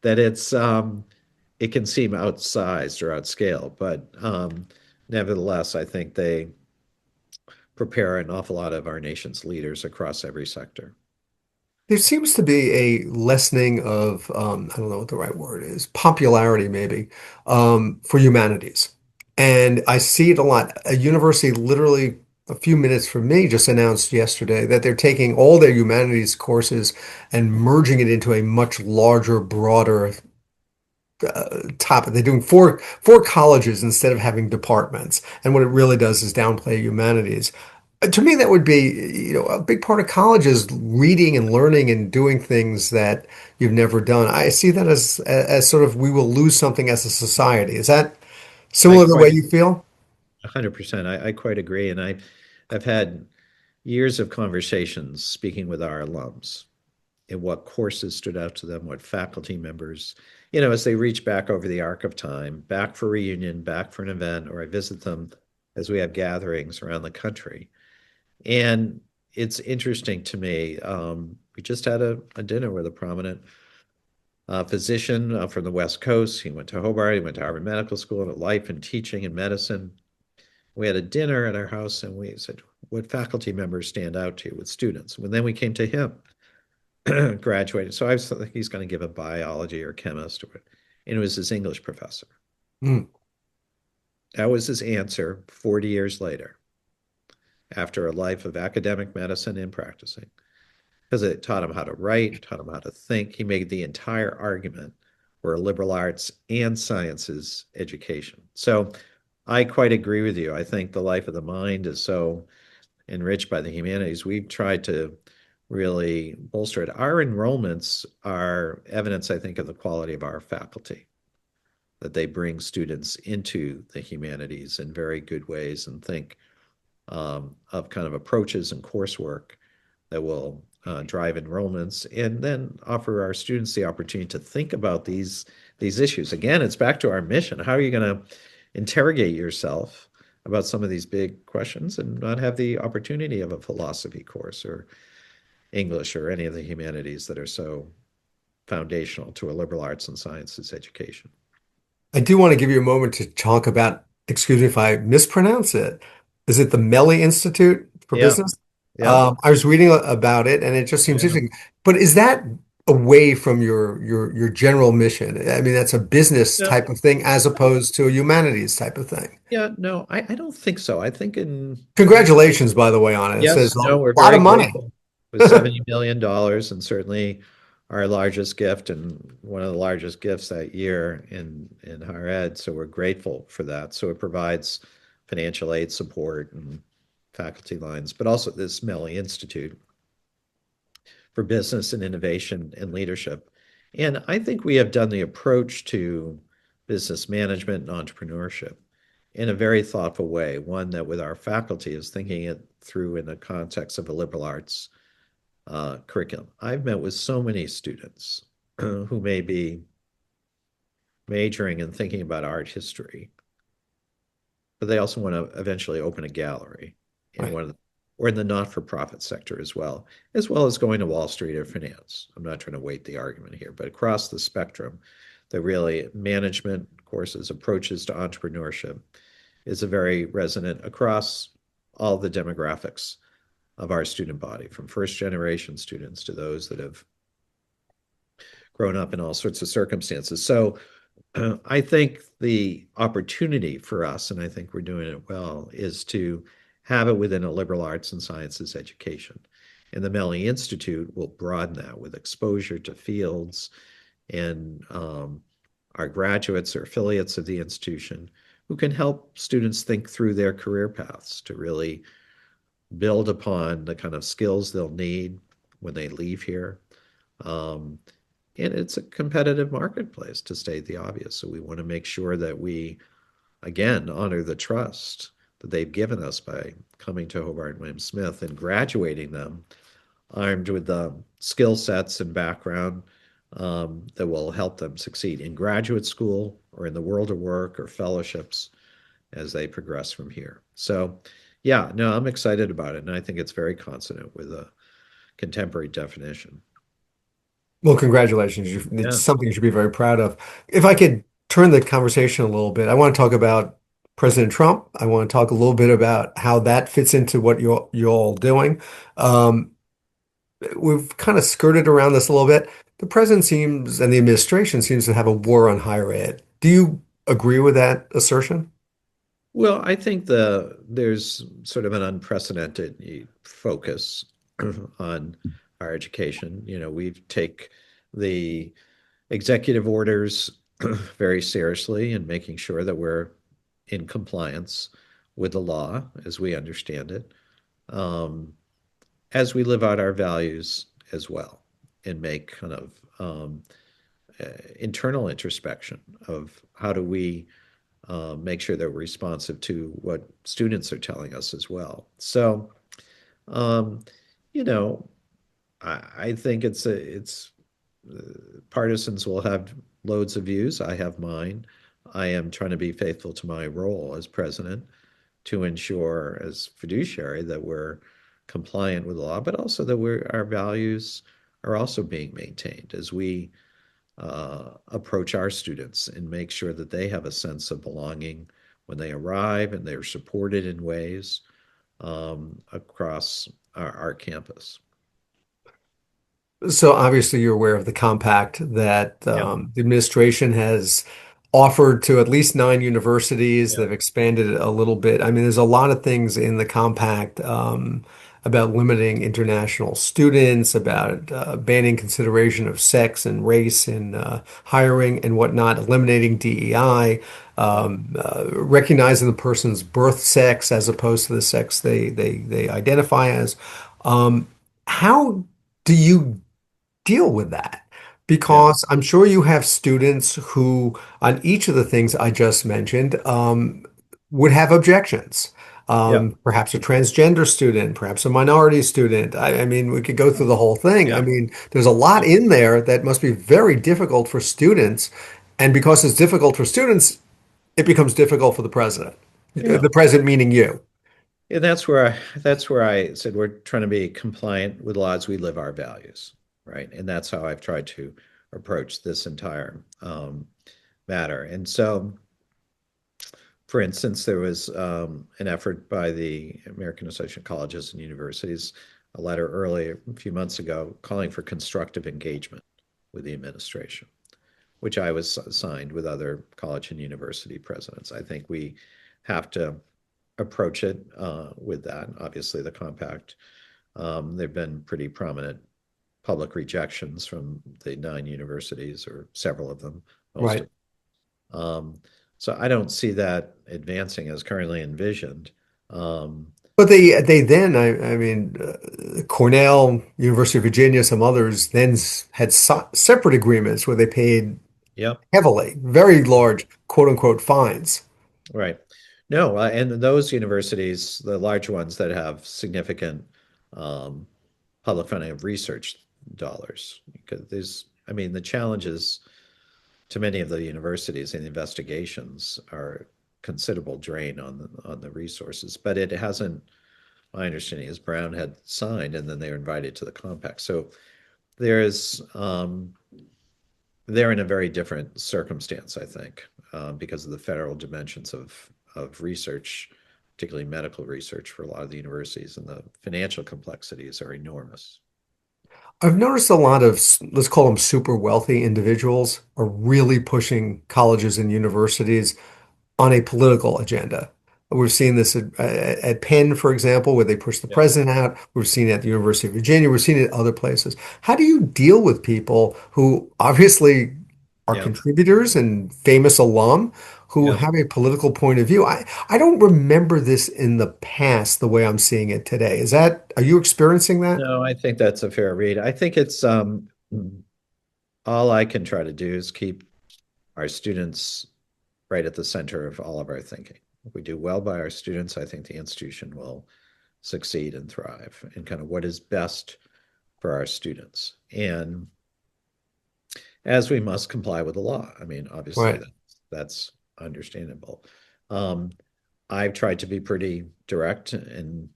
that it can seem outsized or outscale, but nevertheless, I think they prepare an awful lot of our nation's leaders across every sector. There seems to be a lessening of, I don't know what the right word is, popularity maybe, for humanities. And I see it a lot. A university literally a few minutes from me just announced yesterday that they're taking all their humanities courses and merging it into a much larger, broader topic. They're doing four colleges instead of having departments. And what it really does is downplay humanities. To me, that would be, a big part of college is reading and learning and doing things that you've never done. I see that as sort of we will lose something as a society. Is that I similar to the way quite you feel? 100%. I quite agree, and I've had years of conversations speaking with our alums and what courses stood out to them, what faculty members, as they reach back over the arc of time, back for reunion, back for an event, or I visit them as we have gatherings around the country. And it's interesting to me. We just had a dinner with a prominent physician from the West Coast. He went to Hobart, he went to Harvard Medical School, and life and teaching and medicine. We had a dinner at our house, and we said, what faculty members stand out to you with students? And then we came to him, graduated. So I was thinking he's going to give a biology or chemist, and it was his English professor. Mm. That was his answer 40 years later, after a life of academic medicine and practicing, because it taught him how to write, taught him how to think. He made the entire argument for a liberal arts and sciences education. So I quite agree with you. I think the life of the mind is so enriched by the humanities. We've tried to really bolster it. Our enrollments are evidence, I think, of the quality of our faculty, that they bring students into the humanities in very good ways and think of kind of approaches and coursework that will drive enrollments, and then offer our students the opportunity to think about these issues. Again, it's back to our mission. How are you going to interrogate yourself about some of these big questions and not have the opportunity of a philosophy course or English or any of the humanities that are so foundational to a liberal arts and sciences education? I do want to give you a moment to talk about, excuse me if I mispronounce it. Is it the Melly Institute for Yeah, Business? yeah, I was reading about it, and it just seems yeah. interesting. But is that away from your general mission? I mean, that's a business No, type of thing as opposed to a humanities type of thing. yeah, no, I don't think so. I think in Congratulations, by the way, on it. It says yes, a no, we're lot very of money. grateful with $70 million, and certainly our largest gift and one of the largest gifts that year in higher ed. So we're grateful for that. So it provides financial aid support and faculty lines, but also this Melley Institute for business and innovation and leadership. And I think we have done the approach to business management and entrepreneurship in a very thoughtful way, one that with our faculty is thinking it through in the context of a liberal arts curriculum. I've met with so many students who may be majoring and thinking about art history, but they also want to eventually open a gallery in Right. one of the, or in the not-for-profit sector as well as going to Wall Street or finance. I'm not trying to weight the argument here, but across the spectrum, the really management courses, approaches to entrepreneurship is a very resonant across all the demographics of our student body, from first generation students to those that have grown up in all sorts of circumstances. So I think the opportunity for us, and I think we're doing it well, is to have it within a liberal arts and sciences education. And the Melley Institute will broaden that with exposure to fields and our graduates or affiliates of the institution who can help students think through their career paths to really build upon the kind of skills they'll need when they leave here. Um, and it's a competitive marketplace, to state the obvious. So we want to make sure that we, again, honor the trust that they've given us by coming to Hobart and William Smith and graduating them armed with the skill sets and background that will help them succeed in graduate school or in the world of work or fellowships as they progress from here. So, yeah, no, I'm excited about it, and I think it's very consonant with a contemporary definition. Well, congratulations. It's Yeah, something you should be very proud of. If I could turn the conversation a little bit, I want to talk about President Trump. I want to talk a little bit about how that fits into what you're all doing. Um, we've kind of skirted around this a little bit. The president seems, and the administration seems to have a war on higher ed. Do you agree with that assertion? well, I think there's sort of an unprecedented focus on our education. You know, we take the executive orders very seriously and making sure that we're in compliance with the law as we understand it, um, as we live out our values as well and make kind of internal introspection of how do we make sure that we're responsive to what students are telling us as well. So, um, you know, I think it's partisans will have loads of views. I have mine. I am trying to be faithful to my role as president to ensure, as fiduciary, that we're compliant with the law, but also that our values are also being maintained as we approach our students and make sure that they have a sense of belonging when they arrive and they're supported in ways across our campus. So obviously you're aware of the compact that Yeah, the administration has offered to at least 9 universities. yeah, They've expanded it a little bit. I mean, there's a lot of things in the compact about limiting international students, about banning consideration of sex and race in hiring and whatnot, eliminating DEI, yeah. recognizing the person's birth sex as opposed to the sex they identify as. How do you deal with that? Yeah. Because I'm sure you have students who, on each of the things I just mentioned, would have objections. Yeah. Perhaps a transgender student, perhaps a minority student. I mean, we could go through the whole thing. I Yeah. mean, there's a lot Yeah. in there that must be very difficult for students. And because it's difficult for students, it becomes difficult for the president. Yeah. The president meaning you. And that's where I said we're trying to be compliant with laws. We live our values, right? And that's how I've tried to approach this entire matter. And so, for instance, there was an effort by the American Association of Colleges and Universities, a letter earlier, a few months ago, calling for constructive engagement with the administration, which I was signed with other college and university presidents. I think we have to approach it with that. Obviously, the compact, there have been pretty prominent public rejections from the 9 universities, or several of them, most Right. of them. So I don't see that advancing as currently envisioned. Um, But they then I mean Cornell, University of Virginia, some others then had separate agreements where they paid yep, heavily, very large quote unquote fines. right. No, and those universities, the large ones that have significant um, public funding of research dollars, because I mean, the challenges to many of the universities and investigations are considerable drain on the resources, but it hasn't. My understanding is Brown had signed, and then they were invited to the compact. So there's they're in a very different circumstance, I think, because of the federal dimensions of research, particularly medical research for a lot of the universities, and the financial complexities are enormous. I've noticed a lot of, let's call them super wealthy individuals are really pushing colleges and universities on a political agenda. We've seen this at Penn, for example, where they push the Yep. president out. We've seen it at the University of Virginia. We've seen it at other places. How do you deal with people who obviously are Yeah. contributors and famous alum who Yeah. have a political point of view? I don't remember this in the past the way I'm seeing it today. Are you experiencing that? No, I think that's a fair read. I think it's all I can try to do is keep our students right at the center of all of our thinking. If we do well by our students, I think the institution will succeed and thrive, and kind of what is best for our students. And as we must comply with the law. I mean, obviously Right. that's understandable. Um, I've tried to be pretty direct and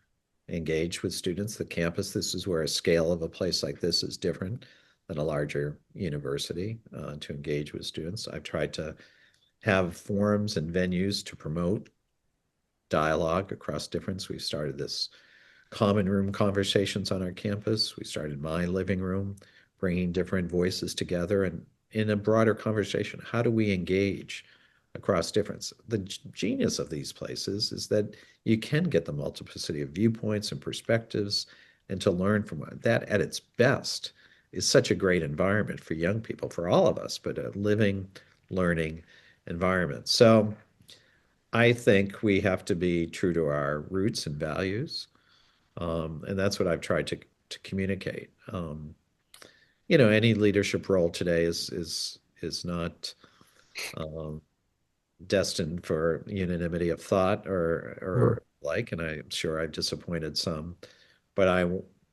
engage with students. The campus, this is where a scale of a place like this is different than a larger university to engage with students. I've tried to have forums and venues to promote dialogue across difference. We've started this common room conversations on our campus. We started my living room, bringing different voices together and in a broader conversation. How do we engage across difference? The genius of these places is that you can get the multiplicity of viewpoints and perspectives and to learn from that at its best is such a great environment for young people, for all of us, but a living, learning environment. So I think we have to be true to our roots and values, and that's what I've tried to communicate. Any leadership role today is not um, destined for unanimity of thought or like, and I'm sure I've disappointed some, but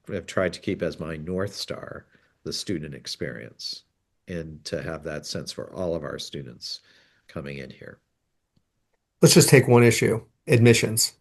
have tried to keep as my North Star the student experience and to have that sense for all of our students coming in here. Let's just take one issue, admissions.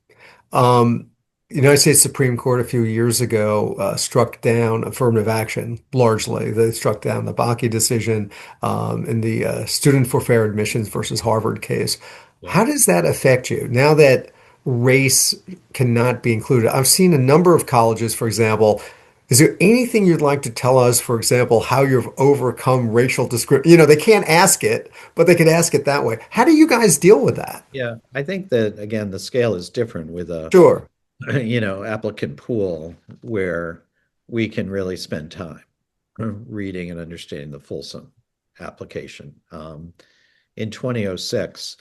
Um, the United States Supreme Court a few years ago struck down affirmative action largely. They struck down the Bakke decision in the student for fair admissions versus Harvard case. Yeah. How does that affect you now that race cannot be included? I've seen a number of colleges, for example. Is there anything you'd like to tell us, for example, how you've overcome racial discrimination? They can't ask it, but they can ask it that way. How do you guys deal with that? Yeah, I think that again, the scale is different with a Sure. applicant pool where we can really spend time reading and understanding the fulsome application. In 2006,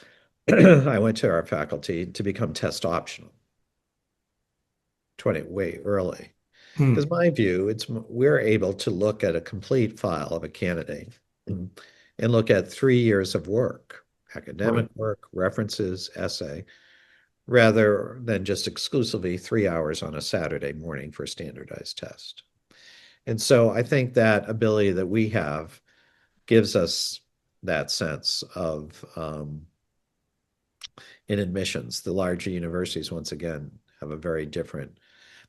I went to our faculty to become test optional, 20 way early. Hmm. Because my view, we're able to look at a complete file of a candidate and look at 3 years of work, academic Right. work, references, essay, rather than just exclusively 3 hours on a Saturday morning for a standardized test. And so I think that ability that we have gives us that sense of in admissions. The larger universities, once again, have a very different.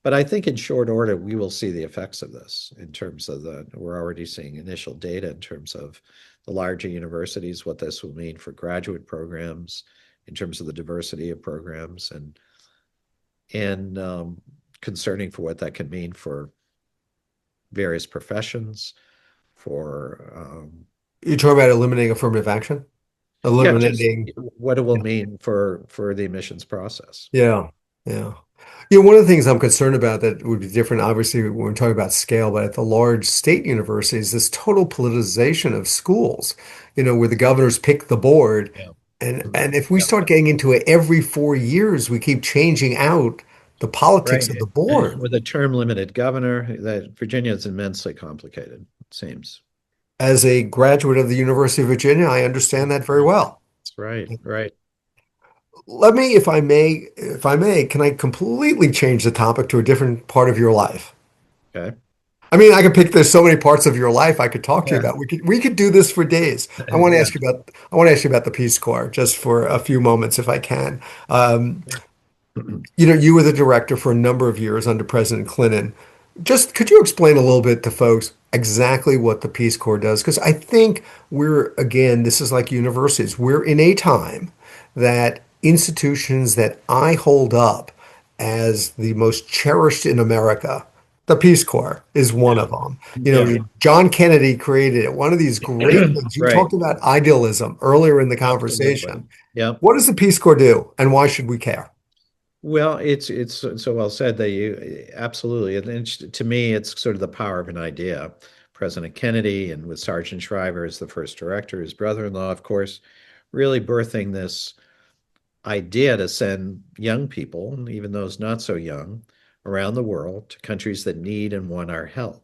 But I think in short order, we will see the effects of this in terms of we're already seeing initial data in terms of the larger universities, what this will mean for graduate programs, in terms of the diversity of programs, and concerning for what that can mean for various professions, for You're talking about eliminating affirmative action? yeah, just Eliminating, what it will mean for the admissions process. yeah, yeah. One of the things I'm concerned about that would be different, obviously, when we're talking about scale, but at the large state universities, this total politicization of schools, where the governors pick the board. Yeah. And if we Yeah. start getting into it every 4 years, we keep changing out the politics of Right. the board. With a term limited governor, that Virginia is immensely complicated, it seems. As a graduate of the University of Virginia, I understand that very well. That's right. Right. Let me, if I may, can I completely change the topic to a different part of your life? Okay. I mean, I could pick. There's so many parts of your life I could talk to you Yeah. about. We could do this for days. Yeah. I want to ask you about the Peace Corps just for a few moments, if I can. Um, you were the director for a number of years under President Clinton. Just could you explain a little bit to folks exactly what the Peace Corps does? Because I think again, this is like universities. We're in a time that institutions that I hold up as the most cherished in America, the Peace Corps is one of them. Yeah. John Kennedy created it. One of these great things. You Right. talked about idealism earlier in the Absolutely. conversation. Yeah. What does the Peace Corps do, and why should we care? Well, it's so well said that you absolutely. And to me, it's sort of the power of an idea. President Kennedy and with Sergeant Shriver as the first director, his brother-in-law, of course, really birthing this idea to send young people, even those not so young, around the world to countries that need and want our help.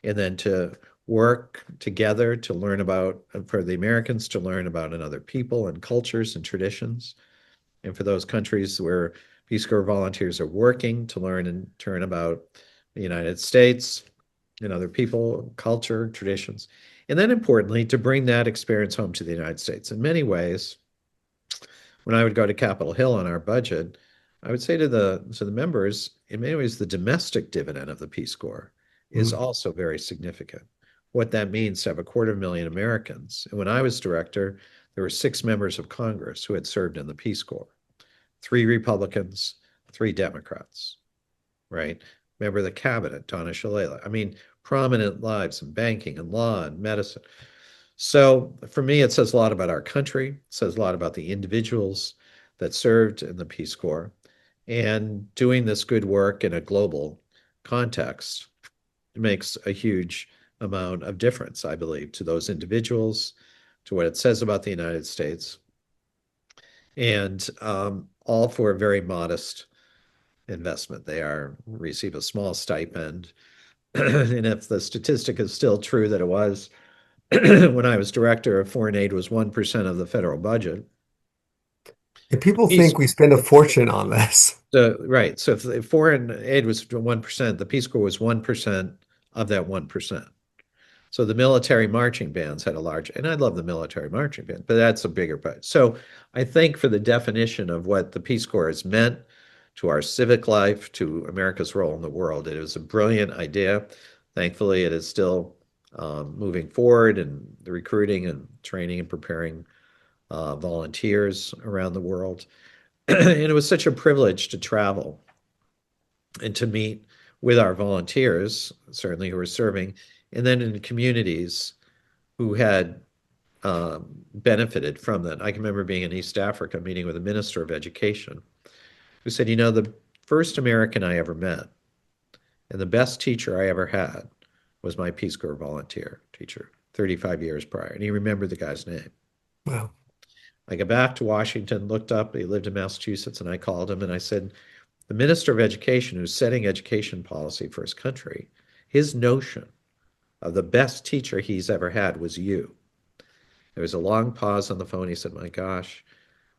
And then to work together to learn about, for the Americans to learn about another people and cultures and traditions. And for those countries where Peace Corps volunteers are working to learn and turn about the United States and other people, culture, traditions. And then importantly, to bring that experience home to the United States. In many ways, when I would go to Capitol Hill on our budget, I would say to the members, in many ways, the domestic dividend of the Peace Corps is Mm. also very significant. What that means to have 250,000 Americans. And when I was director, there were 6 members of Congress who had served in the Peace Corps, 3 Republicans, 3 Democrats, right? Member of the cabinet, Donna Shalala. I mean, prominent lives in banking and law and medicine. So for me, it says a lot about our country. It says a lot about the individuals that served in the Peace Corps and doing this good work in a global context makes a huge amount of difference, I believe, to those individuals, to what it says about the United States, and all for a very modest investment. They receive a small stipend, and if the statistic is still true that it was when I was director of foreign aid was 1% of the federal budget. And people Peace, think we spend a fortune on this. so right. So if foreign aid was 1%, the Peace Corps was 1% of that 1%. So the military marching bands had a large, and I love the military marching band, but that's a bigger part. So I think for the definition of what the Peace Corps has meant to our civic life, to America's role in the world, it was a brilliant idea. Thankfully, it is still moving forward and the recruiting and training and preparing volunteers around the world. And it was such a privilege to travel and to meet with our volunteers, certainly who were serving, and then in communities who had benefited from that. I can remember being in East Africa meeting with a minister of education who said, the first American I ever met and the best teacher I ever had was my Peace Corps volunteer teacher 35 years prior. And he remembered the guy's name. Wow. I got back to Washington, looked up, he lived in Massachusetts, and I called him and I said, the minister of education who's setting education policy for his country, his notion of the best teacher he's ever had was you. There was a long pause on the phone. He said, my gosh,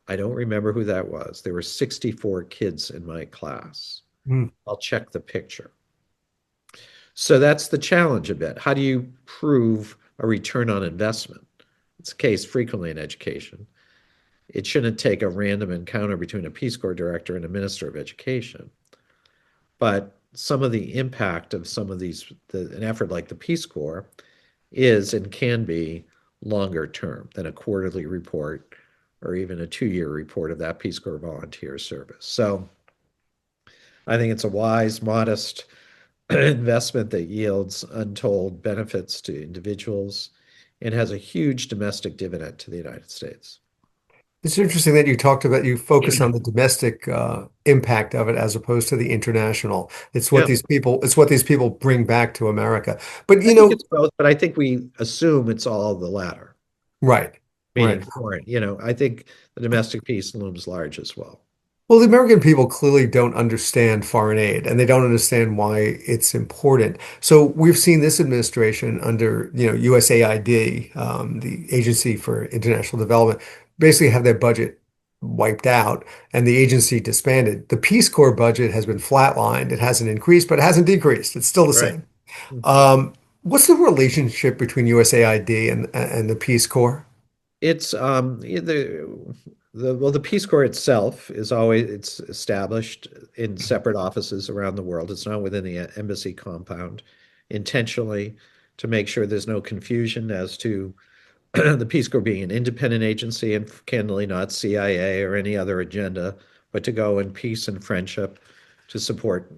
I don't remember who that was. There were 64 kids in my class. Mm. I'll check the picture. So that's the challenge a bit. How do you prove a return on investment? It's the case frequently in education. It shouldn't take a random encounter between a Peace Corps director and a minister of education. But some of the impact of some of these, an effort like the Peace Corps is and can be longer term than a quarterly report or even a 2-year report of that Peace Corps volunteer service. So I think it's a wise, modest investment that yields untold benefits to individuals and has a huge domestic dividend to the United States. It's interesting that you talked about you focus on the domestic impact of it as opposed to the international. Yeah, It's what these people bring back to America. But I think it's both, but I think we assume it's all the latter, right, meaning right. foreign. I think the domestic piece looms large as well. Well, the American people clearly don't understand foreign aid and they don't understand why it's important. So we've seen this administration under, USAID, the Agency for International Development, basically have their budget wiped out and the agency disbanded. The Peace Corps budget has been flatlined. It hasn't increased, but it hasn't decreased. It's still the Right. same. What's the relationship between USAID and the Peace Corps? It's the Peace Corps itself is always it's established in separate offices around the world. It's not within the embassy compound intentionally to make sure there's no confusion as to the Peace Corps being an independent agency and candidly not CIA or any other agenda, but to go in peace and friendship to support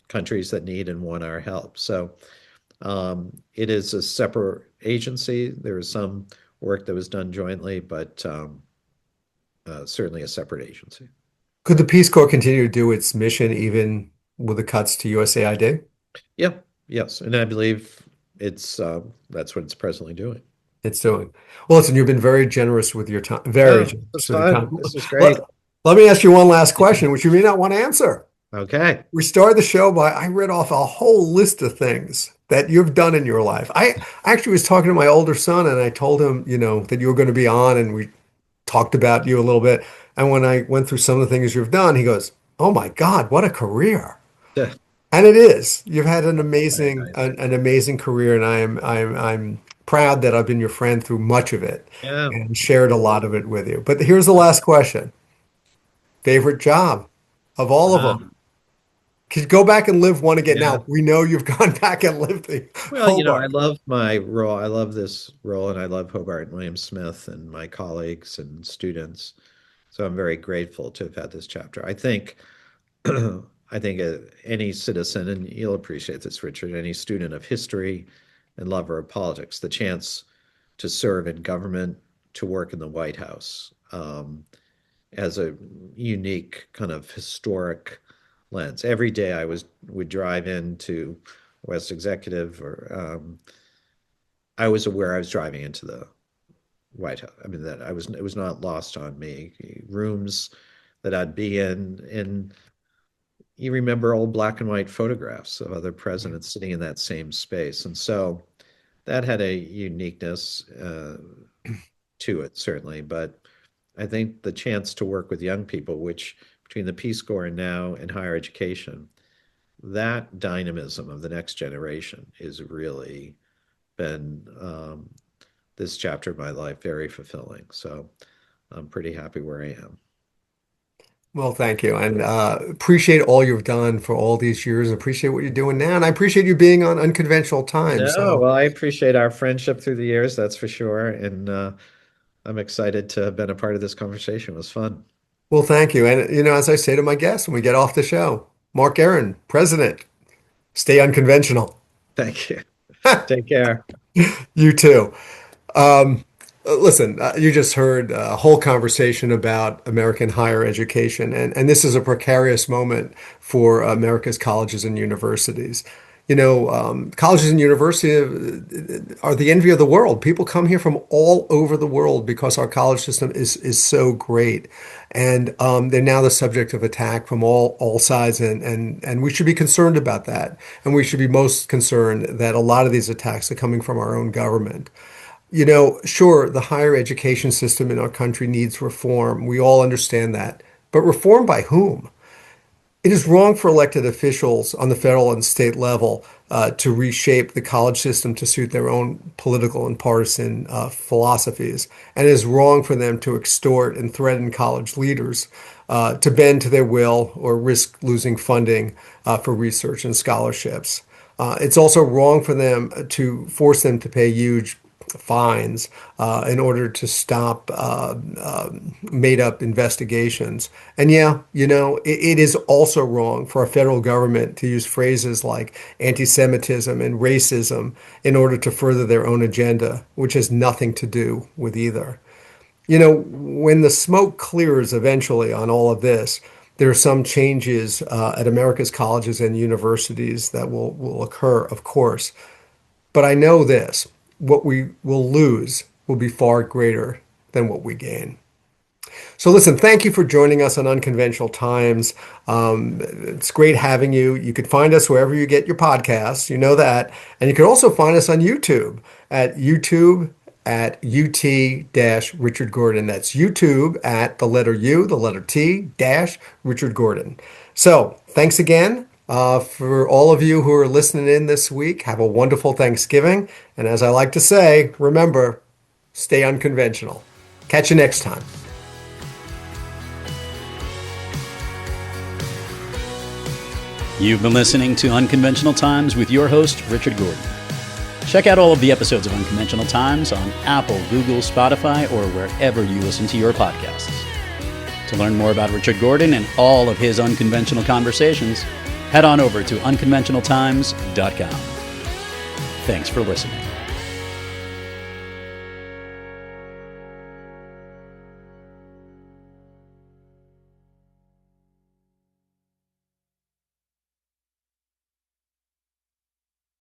countries that need and want our help. So it is a separate agency. There is some work that was done jointly, but certainly a separate agency. Could the Peace Corps continue to do its mission even with the cuts to USAID? Yeah, yes, and I believe it's that's what it's presently doing. It's doing. Well, listen, you've been very generous with your time, very Oh, this was generous with your fun. time. This was Let, great. let me ask you one last question, which you may not want to answer. Okay. We started the show by I read off a whole list of things that you've done in your life. I actually was talking to my older son and I told him, that you were going to be on and we talked about you a little bit. And when I went through some of the things you've done, he goes, "Oh my God, what a career." Yeah. And it is. You've had an Very amazing nice. an amazing career, and I'm proud that I've been your friend through much of it Yeah. and shared a lot of it with you. But here's the last question. Favorite job of all of Uh, them? Could you go back and live one again? yeah. Now, we know you've gone back and lived in Well, I Hobart. love my role. I love this role, and I love Hobart and William Smith and my colleagues and students. So I'm very grateful to have had this chapter. I think any citizen, and you'll appreciate this, Richard, any student of history and lover of politics, the chance to serve in government, to work in the White House, as a unique kind of historic lens. Every day would drive into West Executive, or I was aware I was driving into the White House. I mean, that I was it was not lost on me. Rooms that I'd be in, and you remember old black and white photographs of other presidents sitting in that same space, and so that had a uniqueness to it, certainly. But I think the chance to work with young people, which between the Peace Corps and now in higher education, that dynamism of the next generation is really been this chapter of my life very fulfilling. So I'm pretty happy where I am. Well, thank you. And appreciate all you've done for all these years. Appreciate what you're doing now. And I appreciate you being on Unconventional Times. No, So, well, I appreciate our friendship through the years, that's for sure. And I'm excited to have been a part of this conversation. It was fun. well, thank you. And, as I say to my guests when we get off the show, Mark Gearan, President, stay unconventional. Thank you. Take care. You too. Listen, you just heard a whole conversation about American higher education, and this is a precarious moment for America's colleges and universities. Colleges and universities are the envy of the world. People come here from all over the world because our college system is so great, and they're now the subject of attack from all sides, and we should be concerned about that, and we should be most concerned that a lot of these attacks are coming from our own government. Sure, the higher education system in our country needs reform. We all understand that. But reform by whom? It is wrong for elected officials on the federal and state level to reshape the college system to suit their own political and partisan philosophies. And it is wrong for them to extort and threaten college leaders to bend to their will or risk losing funding for research and scholarships. It's also wrong for them to force them to pay huge fines in order to stop made up investigations. And yeah, it is also wrong for our federal government to use phrases like anti-Semitism and racism in order to further their own agenda, which has nothing to do with either. When the smoke clears eventually on all of this, there are some changes at America's colleges and universities that will occur, of course. But I know this, what we will lose will be far greater than what we gain. So listen, thank you for joining us on Unconventional Times. It's great having you. You could find us wherever you get your podcasts, you know that. And you can also find us on YouTube at UT-Richard Gordon. That's YouTube at the letter U, the letter T, dash Richard Gordon. So thanks again. For all of you who are listening in this week, have a wonderful Thanksgiving. And as I like to say, remember, stay unconventional. Catch you next time. You've been listening to Unconventional Times with your host, Richard Gordon. Check out all of the episodes of Unconventional Times on Apple, Google, Spotify, or wherever you listen to your podcasts. To learn more about Richard Gordon and all of his unconventional conversations, head on over to unconventionaltimes.com. Thanks for listening.